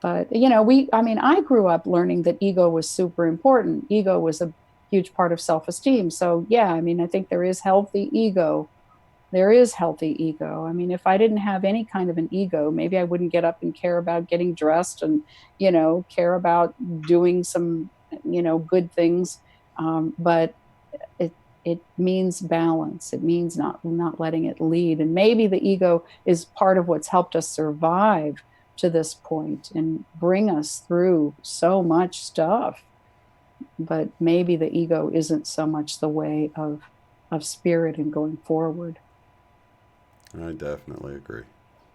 But, I mean, I grew up learning that ego was super important. Ego was a huge part of self esteem. So, yeah, I mean, I think there is healthy ego. I mean, if I didn't have any kind of an ego, maybe I wouldn't get up and care about getting dressed and, care about doing some, good things. But it means balance. It means not letting it lead. And maybe the ego is part of what's helped us survive to this point and bring us through so much stuff. But maybe the ego isn't so much the way of spirit and going forward. I definitely agree.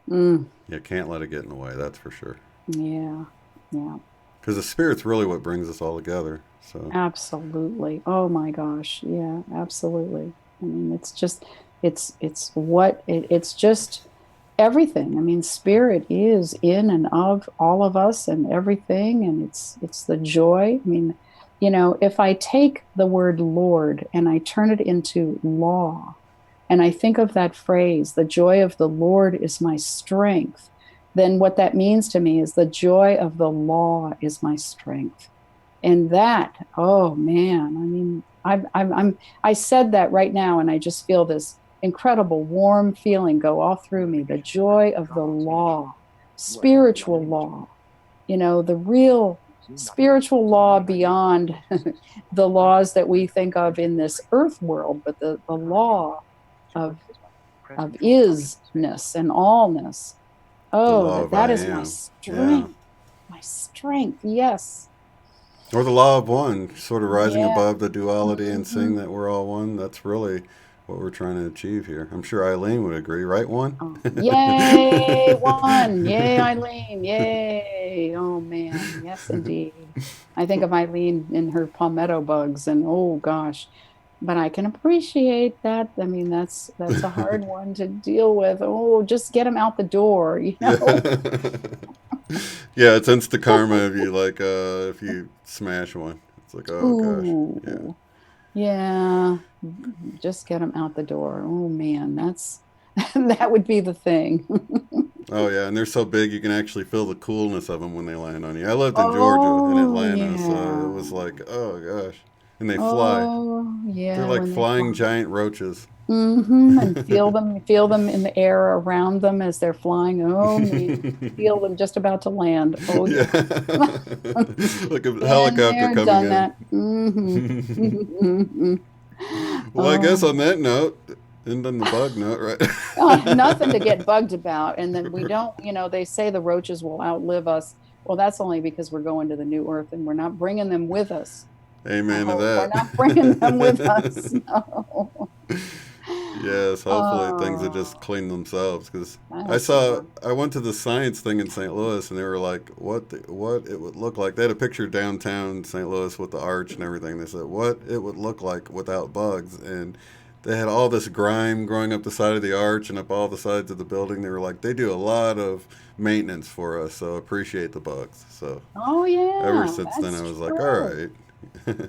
Mm. You can't let it get in the way, that's for sure. Yeah. Because the spirit's really what brings us all together. So absolutely. Oh my gosh. Yeah, absolutely. I mean, it's just everything. I mean, spirit is in and of all of us and everything, and it's the joy. I mean, if I take the word Lord and I turn it into law, and I think of that phrase, the joy of the Lord is my strength, then what that means to me is the joy of the law is my strength. And that, oh man, I mean, I said that right now, and I just feel this incredible warm feeling go all through me. The joy of the law, spiritual law, the real spiritual law beyond the laws that we think of in this earth world, but the law of isness and allness. the Oh, law of that I is my am. strength. My strength, yes. Or the law of one, sort of rising Yeah. above the duality and seeing that we're all one. That's really what we're trying to achieve here. I'm sure Eileen would agree, right, one? Oh, yay, one. Yay, Eileen. Yay. Oh, man. Yes, indeed. I think of Eileen in her palmetto bugs, and oh, gosh. But I can appreciate that. I mean, that's a hard one to deal with. Oh, just get them out the door, Yeah. Yeah, it's instant karma if you smash one. It's like, oh gosh. Yeah. Ooh. Yeah, just get them out the door. Oh man, that's that would be the thing. Oh yeah, and they're so big you can actually feel the coolness of them when they land on you. I lived in Georgia in Oh Atlanta, so it yeah. was like, oh gosh. And they fly. Oh They're yeah, like when they flying fly. giant roaches. And feel them in the air around them as they're flying. Oh man, feel them just about to land. Oh Yeah. yeah. Like a Been helicopter there, coming done in. that. Well, I guess Oh. on that note, and on the bug note, right? Oh, nothing to get bugged about. And then we don't, they say the roaches will outlive us. Well, that's only because we're going to the new earth and we're not bringing them with us. I Amen to hope we're that. not bringing them with us. No. Yes, hopefully things will just Oh, clean themselves. Because I hope so. I went to the science thing in St. Louis, and they were like, what it would look like. They had a picture of downtown St. Louis with the arch and everything. They said what it would look like without bugs, and they had all this grime growing up the side of the arch and up all the sides of the building. They were like, they do a lot of maintenance for us, so appreciate the bugs. So Oh, ever yeah, since then, I that's was like, all true. right.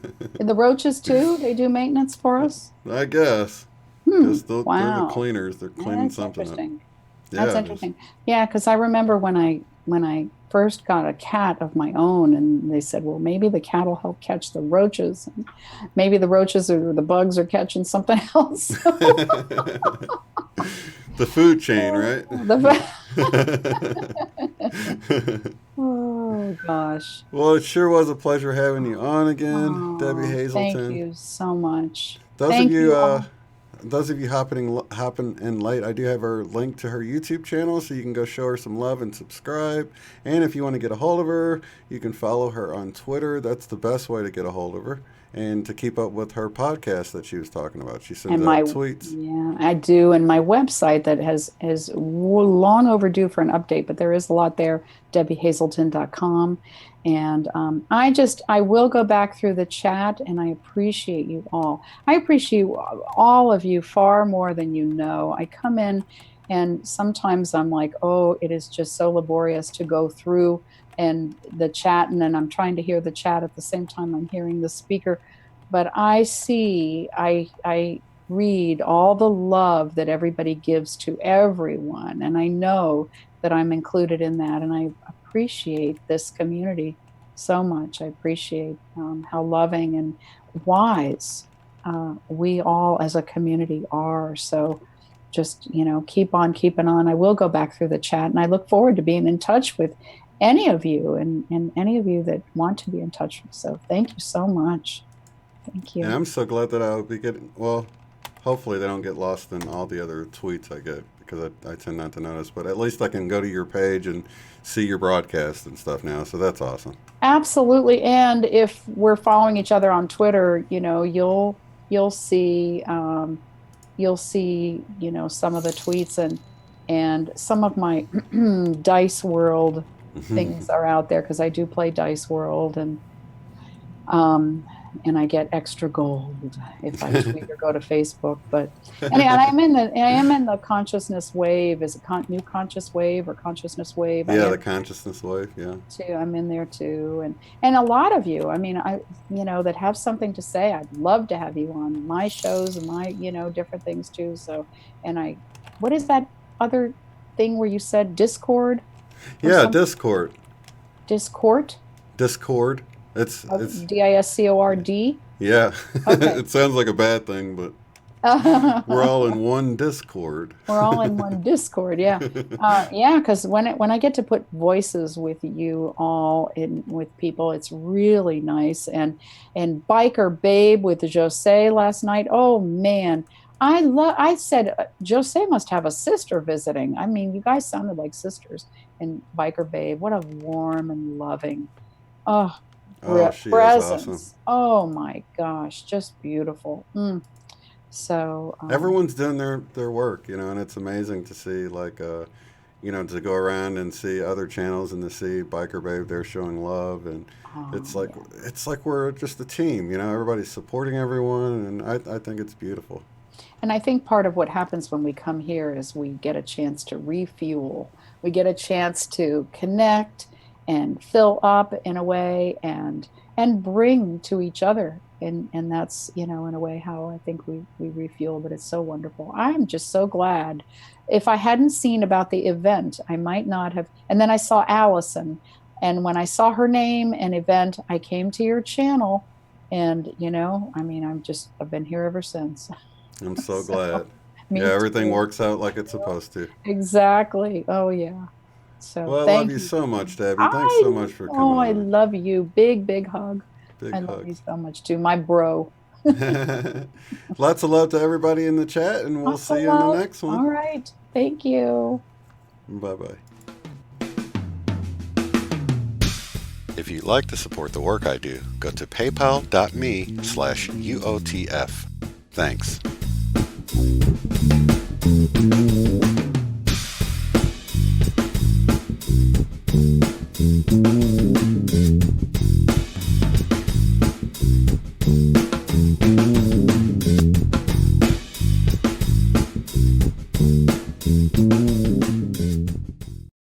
And the roaches, too, they do maintenance for us? I guess. Hmm. Because they're the Wow. cleaners. They're cleaning That's something up. interesting. That's Yeah. interesting. Yeah, because I remember when I first got a cat of my own, and they said, well, maybe the cat will help catch the roaches. And maybe the roaches or the bugs are catching something else. The food chain, right? The- oh gosh. Well, it sure was a pleasure having you on again, Debbie Oh, thank Hazelton. you so much. Those of Thank you, you all. hopping in late, I do have her link to her YouTube channel, so you can go show her some love and subscribe. And if you want to get a hold of her, you can follow her on Twitter. That's the best way to get a hold of her, and to keep up with her podcast that she was talking about. She sends And out tweets. yeah, I do. And my website that has long overdue for an update, but there is a lot there, debbiehazelton.com. And I will go back through the chat, and I appreciate you all. I appreciate all of you far more than you know. I come in, and sometimes I'm like, oh, it is just so laborious to go through and the chat, and then I'm trying to hear the chat at the same time I'm hearing the speaker. But I read all the love that everybody gives to everyone, and I know that I'm included in that, and I appreciate this community so much. I appreciate how loving and wise we all as a community are. So just, keep on keeping on. I will go back through the chat, and I look forward to being in touch with any of you, and any of you that want to be in touch. So thank you so much. Thank you. And I'm so glad that I'll be getting, well, hopefully they don't get lost in all the other tweets I get, because I tend not to notice, but at least I can go to your page and see your broadcast and stuff now, so that's awesome. Absolutely. And if we're following each other on Twitter, you'll see some of the tweets, and some of my Dice World things are out there, because I do play Dice World, and I get extra gold if I tweet or go to Facebook. But and I am in the consciousness wave. Is it new conscious wave or consciousness wave? Yeah, the consciousness wave. Yeah. Too. I'm in there too, and a lot of you. I mean, that have something to say. I'd love to have you on my shows and my different things too. So, what is that other thing where you said Discord? Yeah, something? Discord. Discord. It's DISCORD. Yeah. Okay. It sounds like a bad thing, but we're all in one Discord. We're all in one Discord, yeah. Yeah, because when I get to put voices with you all with people, it's really nice. And Biker Babe with Jose last night. Oh man, I said Jose must have a sister visiting. I mean, you guys sounded like sisters. And Biker Babe, what a warm and loving. She presence. is awesome. Oh my gosh, just beautiful. So everyone's doing their work, and it's amazing to see, like, to go around and see other channels and to see Biker Babe there showing love, and it's like we're just a team, everybody's supporting everyone, and I think it's beautiful. And I think part of what happens when we come here is we get a chance to refuel. We get a chance to connect and fill up in a way, and bring to each other, and that's in a way how I think we refuel. But it's so wonderful. I'm just so glad. If I hadn't seen about the event, I might not have. And then I saw Allison, and when I saw her name and event, I came to your channel, and I've been here ever since. I'm so glad. Yeah, everything works out like it's supposed to. Exactly. Oh yeah. So well, I love you so much, Debbie. Thanks so much for coming. Oh, I love you. Big hug. Big I hug. love you so much too, my bro. Lots of love to everybody in the chat, and we'll see you in the next one. All right. Thank you. Bye-bye. If you'd like to support the work I do, go to paypal.me/UOTF. Thanks.